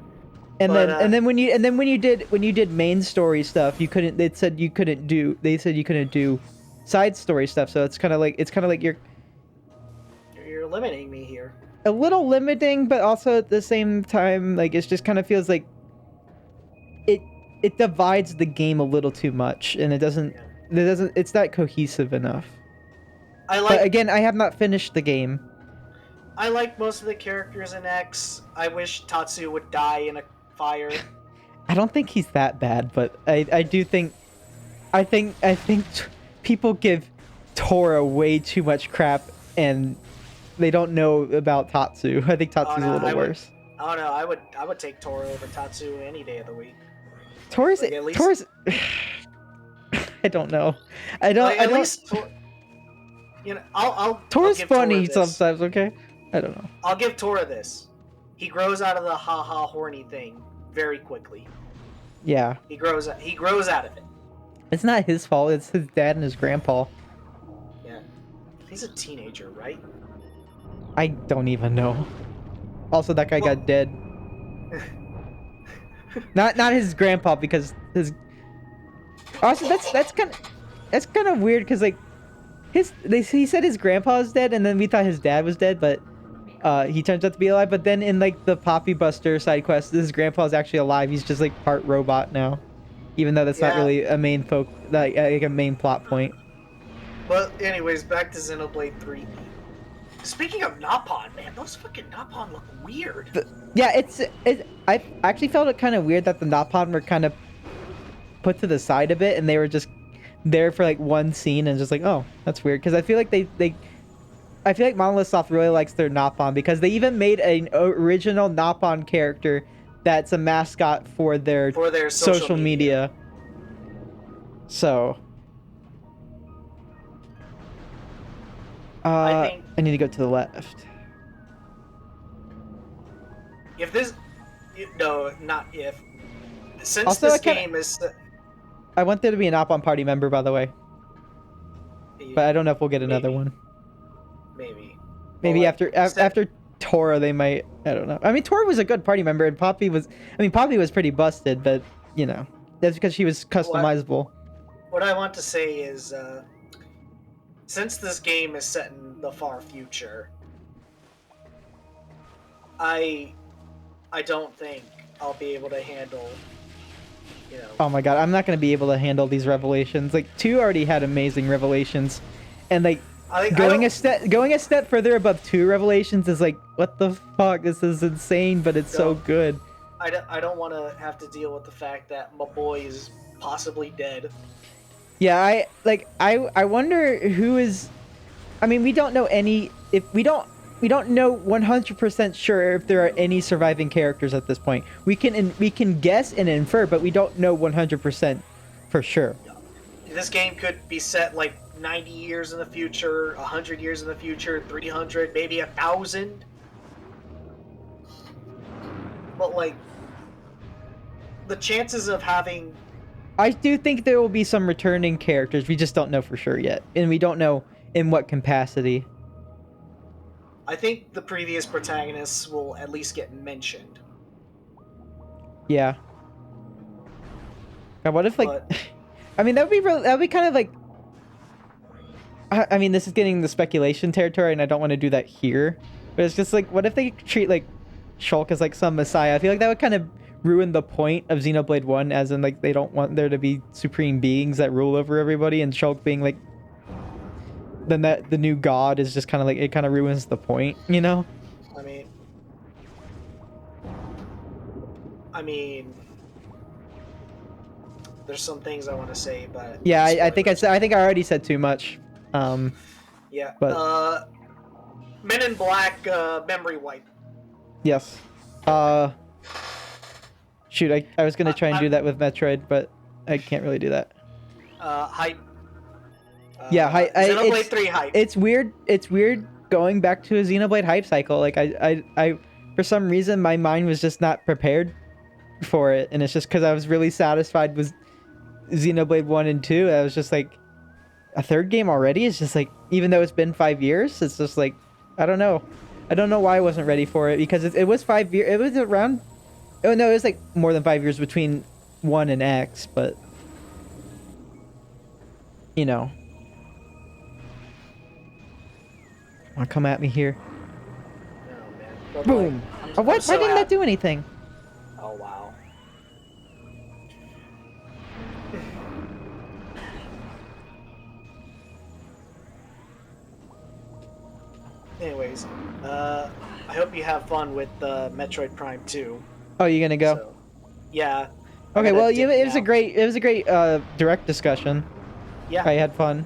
S1: And then when you did main story stuff, they said you couldn't do side story stuff. So it's kind of like you're
S3: limiting me here.
S1: A little limiting, but also at the same time, like it just kind of feels like it divides the game a little too much, and it's not cohesive enough. But again, I have not finished the game.
S3: I like most of the characters in X. I wish Tatsu would die in a fire.
S1: I don't think he's that bad, but I think people give Tora way too much crap, and they don't know about Tatsu. I think Tatsu's a little worse.
S3: I don't know. I would take Tora over Tatsu any day of the week.
S1: Tora's I don't know. I don't.
S3: Least,
S1: Tora's funny sometimes. Okay. I don't know.
S3: I'll give Tora this. He grows out of the haha horny thing very quickly.
S1: Yeah.
S3: He grows out of it.
S1: It's not his fault. It's his dad and his grandpa.
S3: Yeah. He's a teenager, right?
S1: I don't even know. Also, that guy got dead. not his grandpa, because his. Also, that's kind of weird, because like he said his grandpa is dead, and then we thought his dad was dead, but he turns out to be alive. But then in like the Poppy Buster side quest, his grandpa is actually alive. He's just like part robot now, even though that's not really a main like a main plot point.
S3: But anyways, back to Xenoblade 3. Speaking of Napon, man, those fucking Napon look weird.
S1: Yeah, I actually felt it kind of weird that the Napon were kind of put to the side a bit, and they were just there for like one scene and just like, oh, that's weird. Because I feel like I feel like Monolith Soft really likes their Napon, because they even made an original Napon character that's a mascot for their social media. So,
S3: I think
S1: I need to go to the left.
S3: if this, no, not if. Since
S1: Also,
S3: this game is,
S1: I want there to be an Napon party member, by the way, but I don't know if we'll get another one.
S3: Maybe.
S1: Maybe
S3: Well,
S1: after Tora, they might. I don't know. I mean, Tora was a good party member, and Poppy was. I mean, Poppy was pretty busted, but you know, that's because she was customizable.
S3: What I want to say is, since this game is set in the far future, I don't think I'll be able to handle.
S1: Oh my god, I'm not gonna be able to handle these revelations. Like 2 already had amazing revelations, and like going a step further above 2 revelations is like, what the fuck? This is insane, but it's so good.
S3: I don't want to have to deal with the fact that my boy is possibly dead.
S1: Yeah, I wonder who is. I mean, we don't know any. If we don't know 100% sure if there are any surviving characters at this point. We can guess and infer, but we don't know 100% for sure.
S3: This game could be set like 90 years in the future, 100 years in the future, 300, maybe 1,000. But like, the chances of having...
S1: I do think there will be some returning characters. We just don't know for sure yet, and we don't know in what capacity.
S3: I think the previous protagonists will at least get mentioned.
S1: Yeah. God, what if like... I mean, that would be kind of like... I mean, this is getting the speculation territory, and I don't want to do that here. But it's just like, what if they treat like Shulk as like some messiah? I feel like that would kind of ruin the point of Xenoblade 1, as in like they don't want there to be supreme beings that rule over everybody, and Shulk being like the new god is just kind of like, it kind of ruins the point, you know?
S3: I mean, there's some things I want to say, but
S1: yeah, I think I already said too much.
S3: Yeah.
S1: But
S3: Men in Black memory wipe.
S1: Yes. Shoot, I was gonna try and do that with Metroid, but I can't really do that.
S3: Hype.
S1: Yeah,
S3: Xenoblade 3 hype.
S1: It's weird. It's weird going back to a Xenoblade hype cycle. Like I for some reason my mind was just not prepared for it, and it's just because I was really satisfied with Xenoblade 1 and 2. I was just like, a third game already? It's just like, even though it's been 5 years, it's just like, I don't know why I wasn't ready for it, because it was 5 years. It was around, oh no, it was like more than 5 years between 1 and X, but you know. Wanna come at me here?
S3: No, man.
S1: Boom! Oh, what? Why didn't that do anything?
S3: Oh, wow. Anyways, I hope you have fun with Metroid Prime 2.
S1: Oh, you gonna go?
S3: So, yeah.
S1: Okay, well, it was a great direct discussion.
S3: Yeah.
S1: I had fun.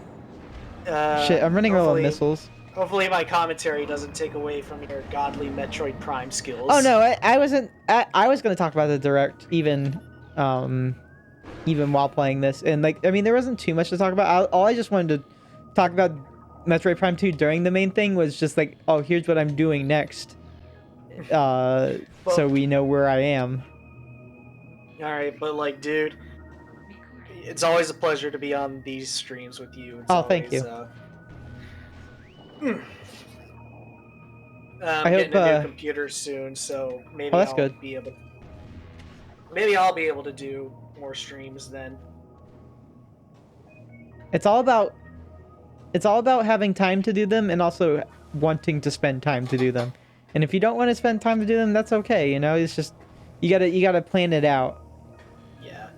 S1: Shit, I'm running low on missiles.
S3: Hopefully my commentary doesn't take away from your godly Metroid Prime skills.
S1: Oh no, I wasn't. I was gonna talk about the direct even while playing this, and like, I mean, there wasn't too much to talk about. All I just wanted to talk about Metroid Prime 2 during the main thing was just like, oh, here's what I'm doing next, so we know where I am.
S3: All right, but like, dude, it's always a pleasure to be on these streams with you.
S1: Thank you.
S3: I'm getting a new computer soon, so maybe I'll be able to do more streams then.
S1: It's all about having time to do them, and also wanting to spend time to do them. And if you don't want to spend time to do them, that's okay. You know, it's just you gotta plan it out.
S3: Yeah.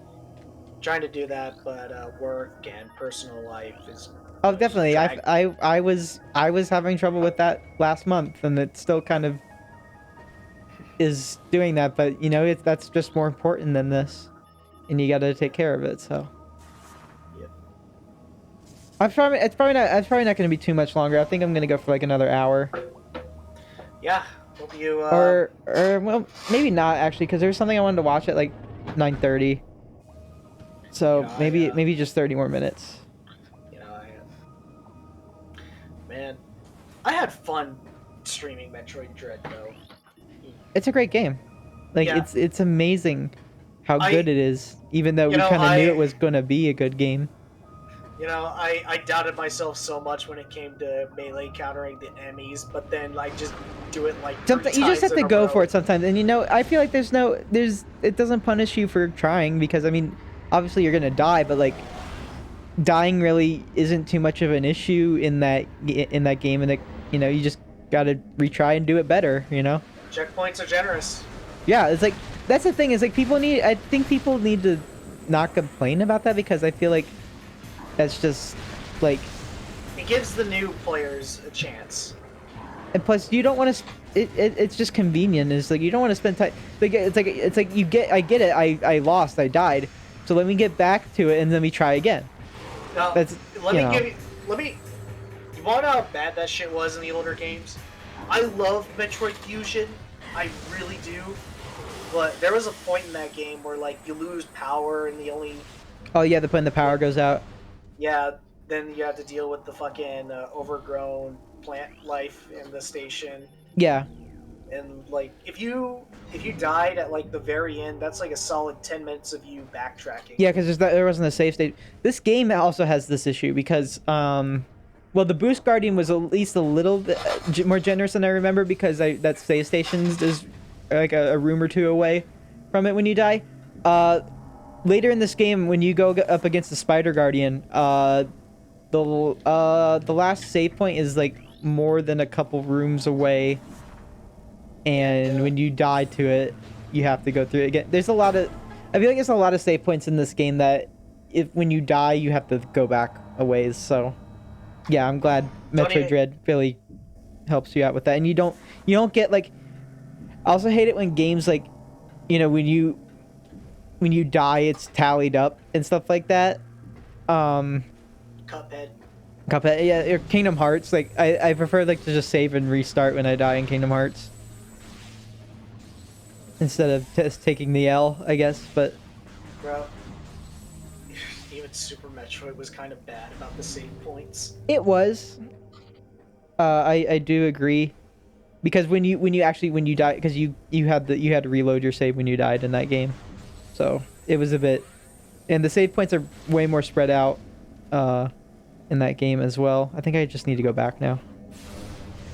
S3: trying to do that, but work and personal life is.
S1: Oh, definitely.
S3: Drag.
S1: I was having trouble with that last month, and it still kind of is doing that. But you know, that's just more important than this, and you got to take care of it. So
S3: Yep.
S1: it's probably not going to be too much longer. I think I'm going to go for like another hour.
S3: Yeah. Hope you.
S1: Or well, maybe not actually, because there's something I wanted to watch at like 9:30. So
S3: Yeah,
S1: maybe just 30 more minutes.
S3: You know, man, I had fun streaming Metroid Dread though.
S1: It's a great game. Like
S3: Yeah.
S1: it's amazing how good it is, even though
S3: You
S1: we
S3: know,
S1: kind of knew it was gonna be a good game.
S3: I doubted myself so much when it came to melee countering the enemies, but then I just do it like 3
S1: Sometimes you just
S3: times
S1: have
S3: in
S1: to
S3: a
S1: go
S3: row.
S1: for it sometimes, and you know I feel like it doesn't punish you for trying, because I mean obviously you're gonna die, but like dying really isn't too much of an issue in that game, and you know you just gotta retry and do it better, you know.
S3: Checkpoints are generous.
S1: Yeah, it's like that's the thing, is like I think people need to not complain about that, because I feel like that's just like,
S3: It gives the new players a chance.
S1: and plus you don't want to it's just convenient. It's like you don't want to spend time, like it's like I get it, I lost, I died, so let me get back to it and let me try again.
S3: Now,
S1: That's
S3: let me. You want to know how bad that shit was in the older games? I love Metroid Fusion, I really do. But there was a point in that game where like you lose power and the only
S1: Oh yeah, when the power goes out.
S3: yeah, then you have to deal with the fucking overgrown plant life in the station.
S1: Yeah.
S3: And like if you died at like the very end, that's like a solid 10 minutes of you backtracking.
S1: Yeah, because there wasn't a save state. This game also has this issue because well, the Boost Guardian was at least a little bit more generous than I remember, because that save stations is like a room or two away from it when you die. Later in this game, when you go up against the Spider Guardian, the last save point is like more than a couple rooms away, and when you die to it, you have to go through it again. I feel like there's a lot of save points in this game that when you die, you have to go back a ways. So yeah, I'm glad Metroid Dread really helps you out with that, and you don't get like. I also hate it when games like, you know, when you die, it's tallied up and stuff like that.
S3: Cuphead.
S1: Yeah, or Kingdom Hearts. Like I prefer like to just save and restart when I die in Kingdom Hearts, instead of just taking the L, I guess. But
S3: Bro, even Super Metroid was kind of bad about the save points.
S1: it was. I do agree, because when you die, because you had to reload your save when you died in that game, so it was a bit, and the save points are way more spread out in that game as well. I think I just need to go back now.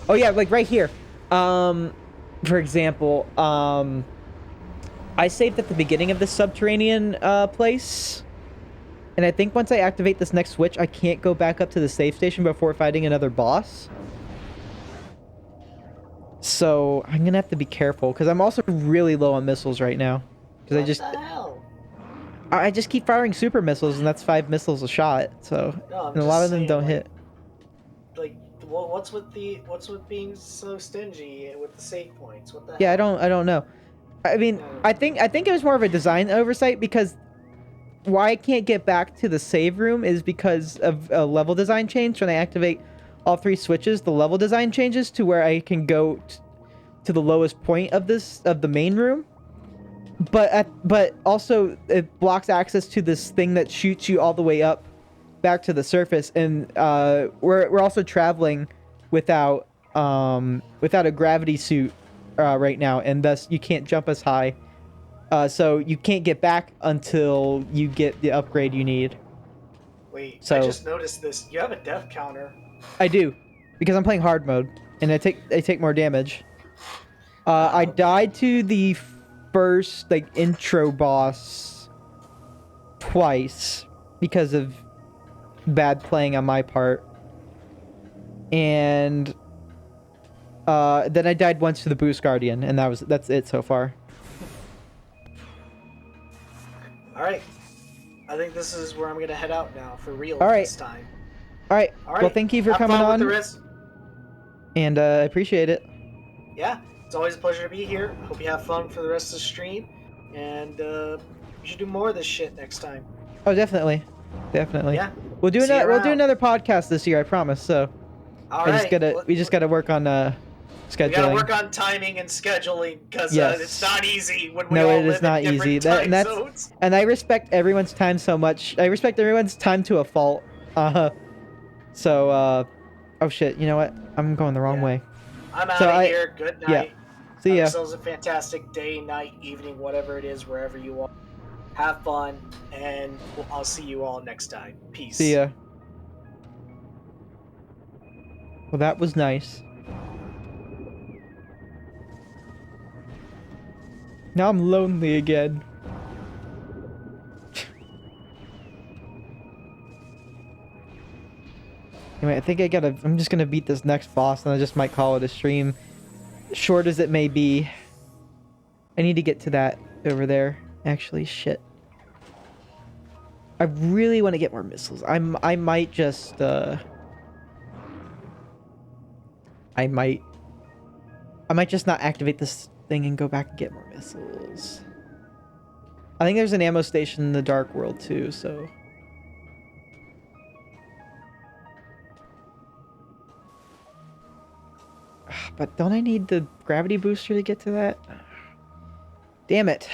S1: Oh yeah, like right here. For example, I saved at the beginning of this subterranean place, and I think once I activate this next switch, I can't go back up to the save station before fighting another boss. So I'm gonna have to be careful, because I'm also really low on missiles right now. Because
S3: What the hell?
S1: I just keep firing super missiles, and that's 5 missiles a shot. So
S3: No, I'm
S1: and a lot
S3: just
S1: of them
S3: saying,
S1: don't
S3: like,
S1: hit.
S3: Like, what's with being so stingy with the save points? What the
S1: Yeah,
S3: hell?
S1: I don't know. I mean, I think it was more of a design oversight, because why I can't get back to the save room is because of a level design change. When I activate all 3 switches, the level design changes to where I can go to the lowest point of the main room, but also it blocks access to this thing that shoots you all the way up back to the surface. And we're also traveling without a gravity suit right now, and thus you can't jump as high, so you can't get back until you get the upgrade you need.
S3: Wait,
S1: So
S3: I just noticed this. You have a death counter.
S1: I do, because I'm playing hard mode, and I take more damage. I
S3: Okay.
S1: died to the first like intro boss twice because of bad playing on my part, and then I died once to the Boost Guardian, and that's it so far.
S3: All right. I think this is where I'm gonna head out now for real
S1: All right.
S3: this time.
S1: All right.
S3: All right.
S1: Well, thank you for
S3: Have
S1: coming
S3: fun with
S1: on,
S3: the rest.
S1: and I appreciate it.
S3: Yeah, it's always a pleasure to be here. Hope you have fun for the rest of the stream, and we should do more of this shit next time.
S1: Oh, definitely, definitely.
S3: Yeah.
S1: We'll do
S3: See you
S1: another. We'll do
S3: around.
S1: another podcast this year. I promise. So
S3: All
S1: I just
S3: right.
S1: gotta. We just gotta work on
S3: We gotta
S1: scheduling.
S3: work on timing and scheduling because it's
S1: Yes.
S3: not easy when we
S1: No,
S3: all
S1: it is
S3: live in
S1: not easy.
S3: different time zones.
S1: And I respect everyone's time so much. I respect everyone's time to a fault. So oh shit. You know what? I'm going the wrong
S3: Yeah.
S1: way.
S3: I'm
S1: So
S3: out of here. Good
S1: yeah.
S3: night.
S1: See
S3: Have
S1: ya.
S3: yourselves a fantastic day, night, evening, whatever it is, wherever you are. Have fun, and I'll see you all next time.
S1: See
S3: Peace.
S1: ya. Well, that was nice. Now I'm lonely again. Anyway, I think I'm just gonna beat this next boss and I just might call it a stream. Short as it may be. I need to get to that over there. Actually, shit. I really want to get more missiles. I might just, I might just not activate this thing and go back and get more missiles. I think there's an ammo station in the Dark World too, so... But don't I need the gravity booster to get to that? Damn it.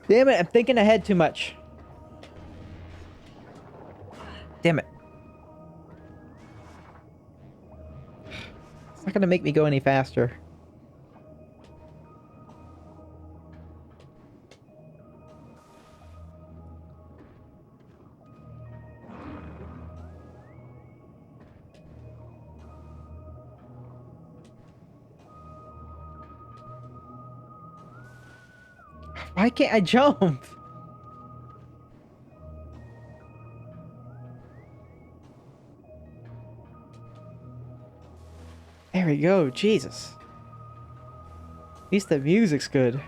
S1: Damn it, I'm thinking ahead too much. Damn it. It's not gonna make me go any faster. Why can't I jump? There we go, Jesus. At least the music's good.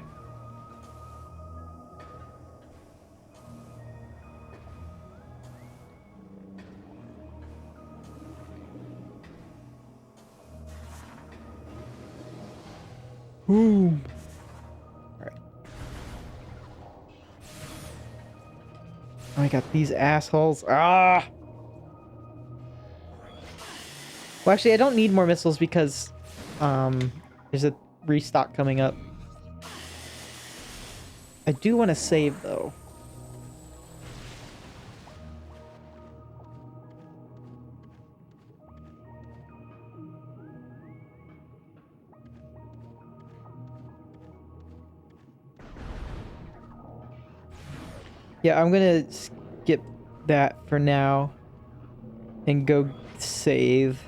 S1: Boom. Alright. Oh, I got these assholes. Ah! Well, actually, I don't need more missiles because, there's a restock coming up. I do want to save, though. Yeah, I'm gonna skip that for now and go save.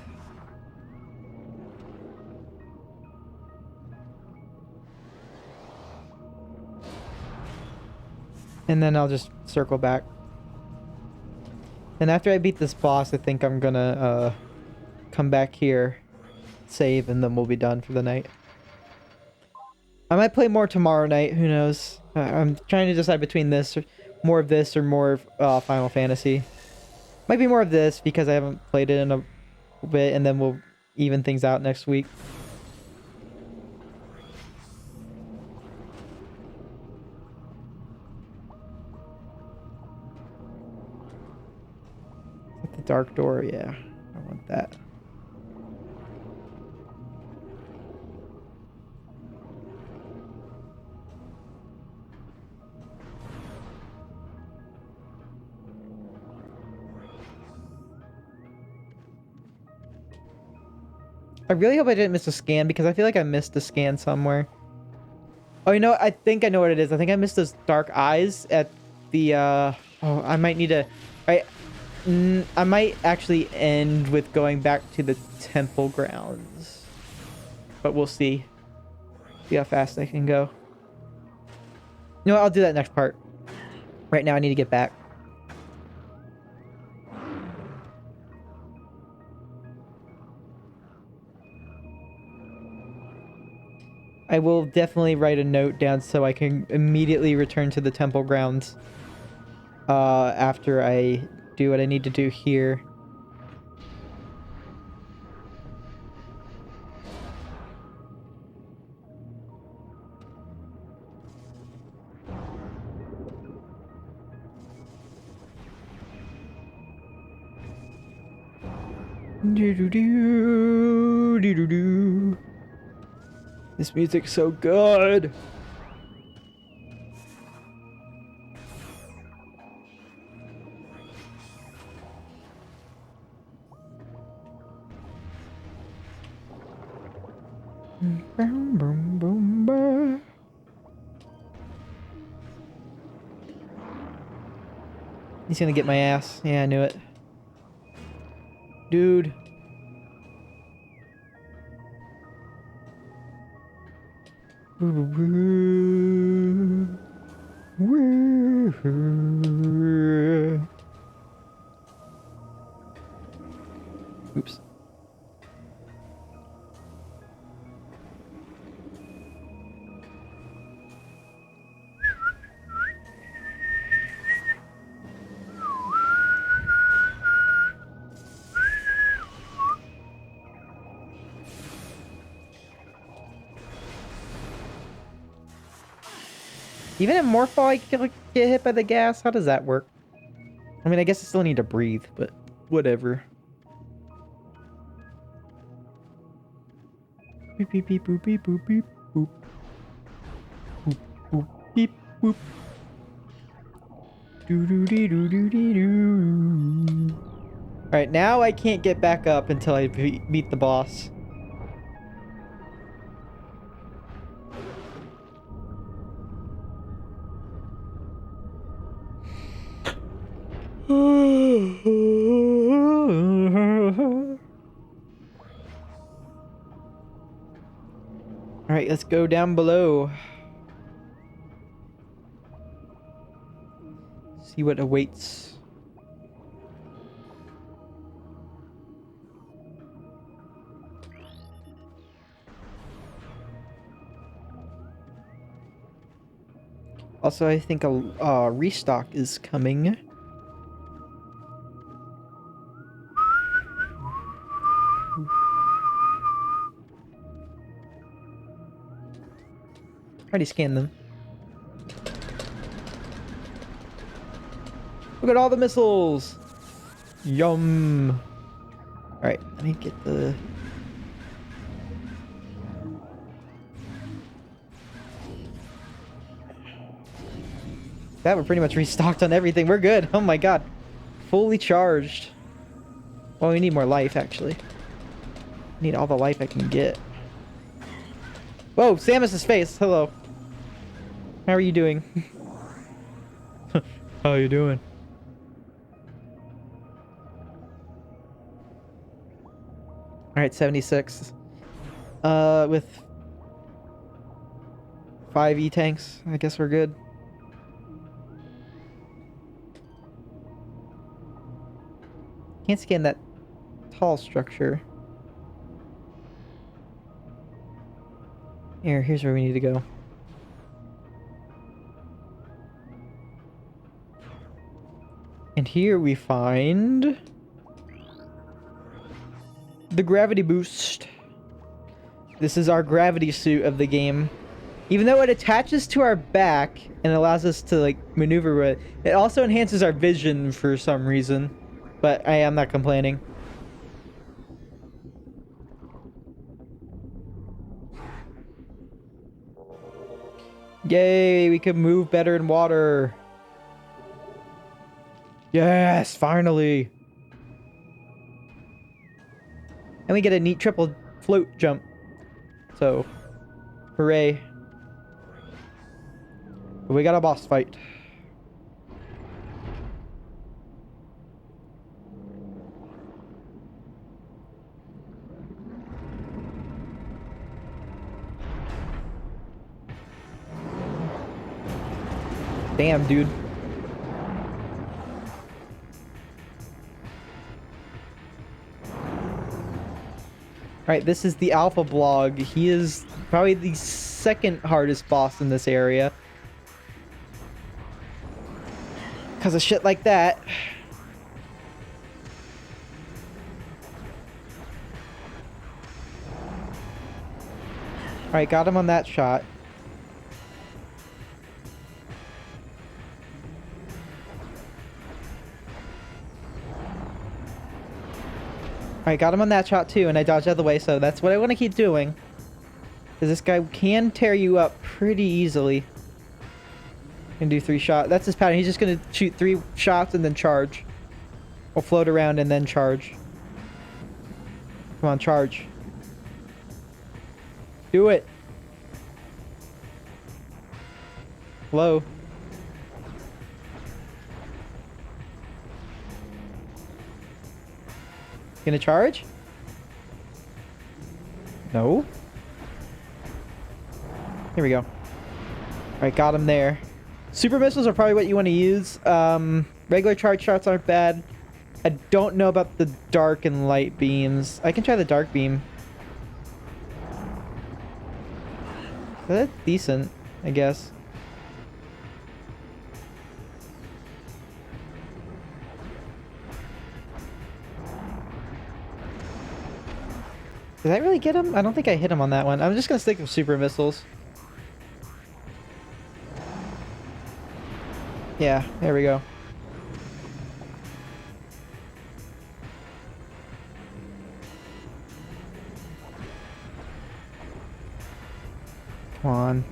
S1: And then I'll just circle back. And after I beat this boss, I think I'm gonna come back here, save, and then we'll be done for the night. I might play more tomorrow night, who knows. I'm trying to decide between more of this or more of Final Fantasy. Might be more of this because I haven't played it in a bit, and then we'll even things out next week. The dark door, yeah. I want that. I really hope I didn't miss a scan because I feel like I missed a scan somewhere. Oh, you know what? I think I know what it is. I think I missed those dark eyes at the, oh, I might need to... I might actually end with going back to the temple grounds. But we'll see. See how fast I can go. You know what? I'll do that next part. Right now I need to get back. I will definitely write a note down so I can immediately return to the temple grounds after I do what I need to do here. Do-do-do, this music's so good. Boom, boom, boom, boom. He's gonna get my ass. Yeah, I knew it. Dude. Oops. Even in Morph Ball, I can like, get hit by the gas. How does that work? I mean, I guess I still need to breathe, but whatever. Beep beep beep boop beep boop beep boop. Boop boop beep boop. Doo doo dee doo doo dee doo. Alright, now I can't get back up until I beat the boss. Alright, let's go down below. See what awaits. Also, I think a restock is coming. Already scanned them. Look at all the missiles! Yum! Alright, let me get the... That we're pretty much restocked on everything. We're good. Oh my god. Fully charged. Well, we need more life, actually. Need all the life I can get. Whoa, Samus's face. Hello. How are you doing? How are you doing? Alright, 76. With 5 E-tanks, I guess we're good. Can't scan that tall structure. Here's where we need to go. And here we find the gravity boost. This is our gravity suit of the game. Even though it attaches to our back and allows us to like maneuver with it, it also enhances our vision for some reason. But I am not complaining. Yay, we can move better in water. Yes, finally. And we get a neat triple float jump. So, hooray. But we got a boss fight. Damn, dude. Alright, this is the Alpha Blog. He is Probably the second hardest boss in this area. Because of shit like that. Alright, got him on that shot. Alright, got him on that shot too, and I dodged out of the way, so that's what I want to keep doing. Because this guy can tear you up pretty easily. Can do 3 shots. That's his pattern. He's just going to shoot 3 shots and then charge. Or float around and then charge. Come on, charge. Do it. Hello. Gonna charge? No. Here we go. Alright, got him there. Super missiles are probably what you want to use. Regular charge shots aren't bad. I don't know about the dark and light beams. I can try the dark beam. That's decent, I guess. Did I really get him? I don't think I hit him on that one. I'm just gonna stick with super missiles. Yeah, there we go. Come on.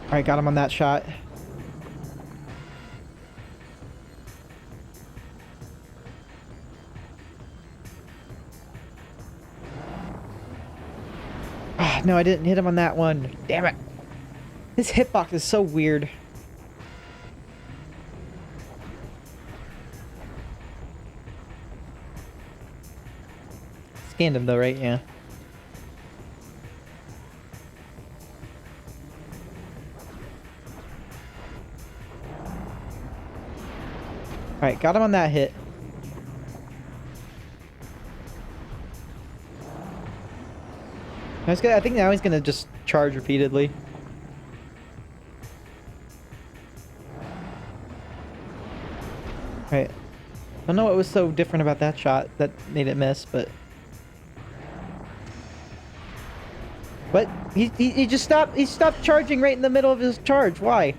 S1: Alright, got him on that shot. Ah, no, I didn't hit him on that one. Damn it. This hitbox is so weird. Scanned him though, right? Yeah. Alright, got him on that hit. I think now he's gonna just charge repeatedly. Alright. I don't know what was so different about that shot that made it miss, but... But he just stopped. He stopped charging right in the middle of his charge. Why?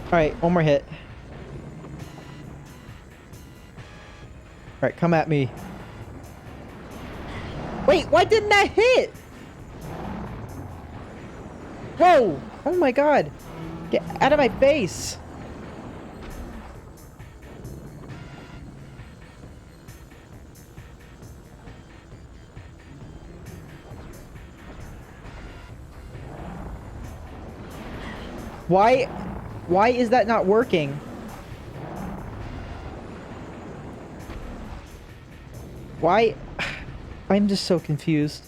S1: All right, one more hit. All right, come at me. Wait, why didn't that hit? Whoa! Oh my god! Get out of my face! Why is that not working? Why? I'm just so confused.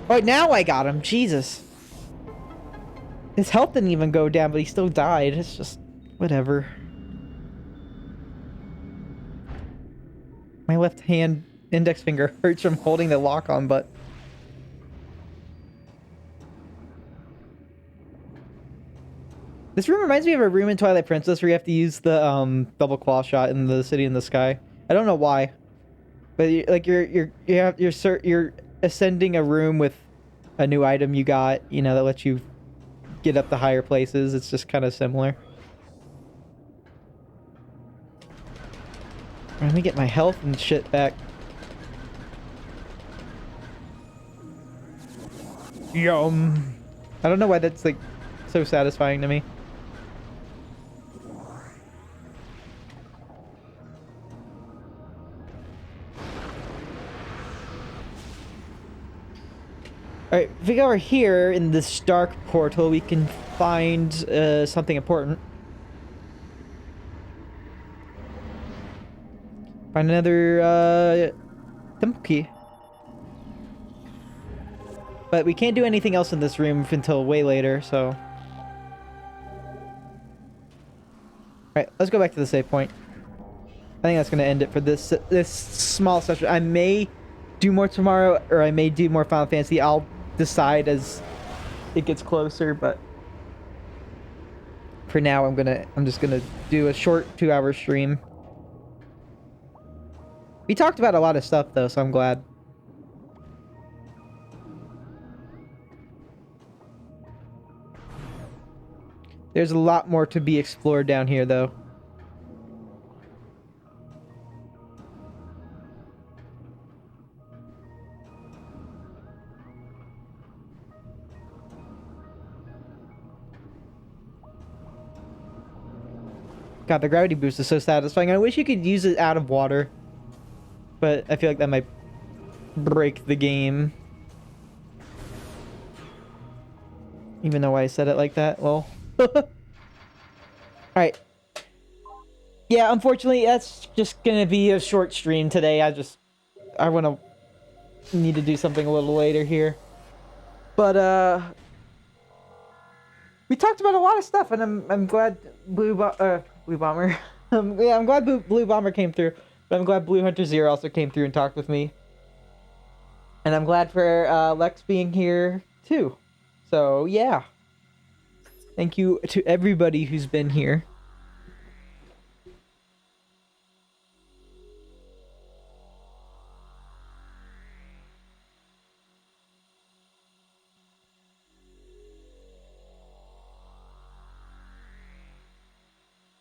S1: Oh, now I got him. Jesus. His health didn't even go down, but he still died. It's just... whatever. My left hand index finger hurts from holding the lock-on button. This room reminds me of a room in Twilight Princess where you have to use the double claw shot in the City in the Sky. I don't know why, but you're ascending a room with a new item you got, you know, that lets you get up to higher places. It's just kind of similar. Let me get my health and shit back. Yum. I don't know why that's like so satisfying to me. Alright, if we go over here in this dark portal, we can find something important. Find another temple key. But we can't do anything else in this room until way later, so... Alright, let's go back to the save point. I think that's going to end it for this small session. I may do more tomorrow, or I may do more Final Fantasy. I'll decide as it gets closer, but... For now, I'm just gonna do a short 2-hour stream. We talked about a lot of stuff, though, so I'm glad. There's a lot more to be explored down here, though. God, the gravity boost is so satisfying. I wish you could use it out of water. But I feel like that might break the game. Even though I said it like that, well. Alright. Yeah, unfortunately, that's just gonna be a short stream today. I need to do something a little later here. But, we talked about a lot of stuff, and I'm glad Blue Bomber. Yeah, I'm glad Blue Bomber came through, but I'm glad Blue Hunter Zero also came through and talked with me. And I'm glad for Lex being here too. So yeah, thank you to everybody who's been here.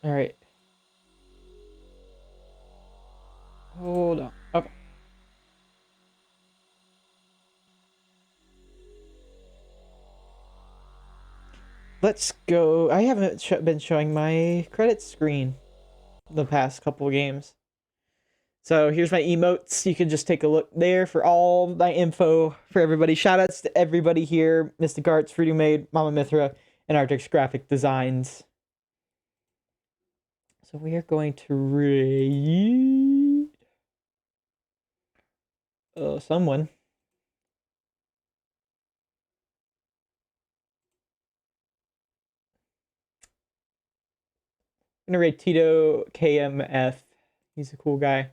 S1: All right. Hold on. Okay. Let's go. I haven't been showing my credits screen the past couple of games. So here's my emotes. You can just take a look there for all my info for everybody. Shoutouts to everybody here. Mystic Arts, Fruity Made, Mama Mithra, and Arctic's Graphic Designs. So we are going to read... someone. I'm gonna rate Tito KMF. He's a cool guy.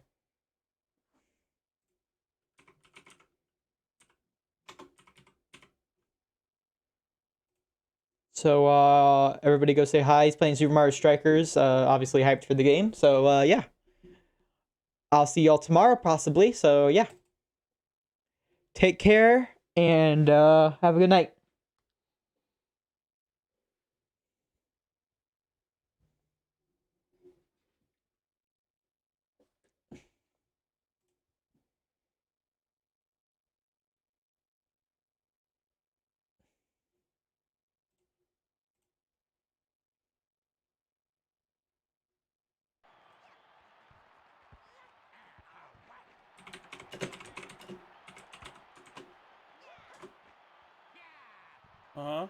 S1: So everybody go say hi. He's playing Super Mario Strikers. Obviously hyped for the game. So yeah. I'll see y'all tomorrow possibly. So yeah. Take care and have a good night.
S4: Uh-huh.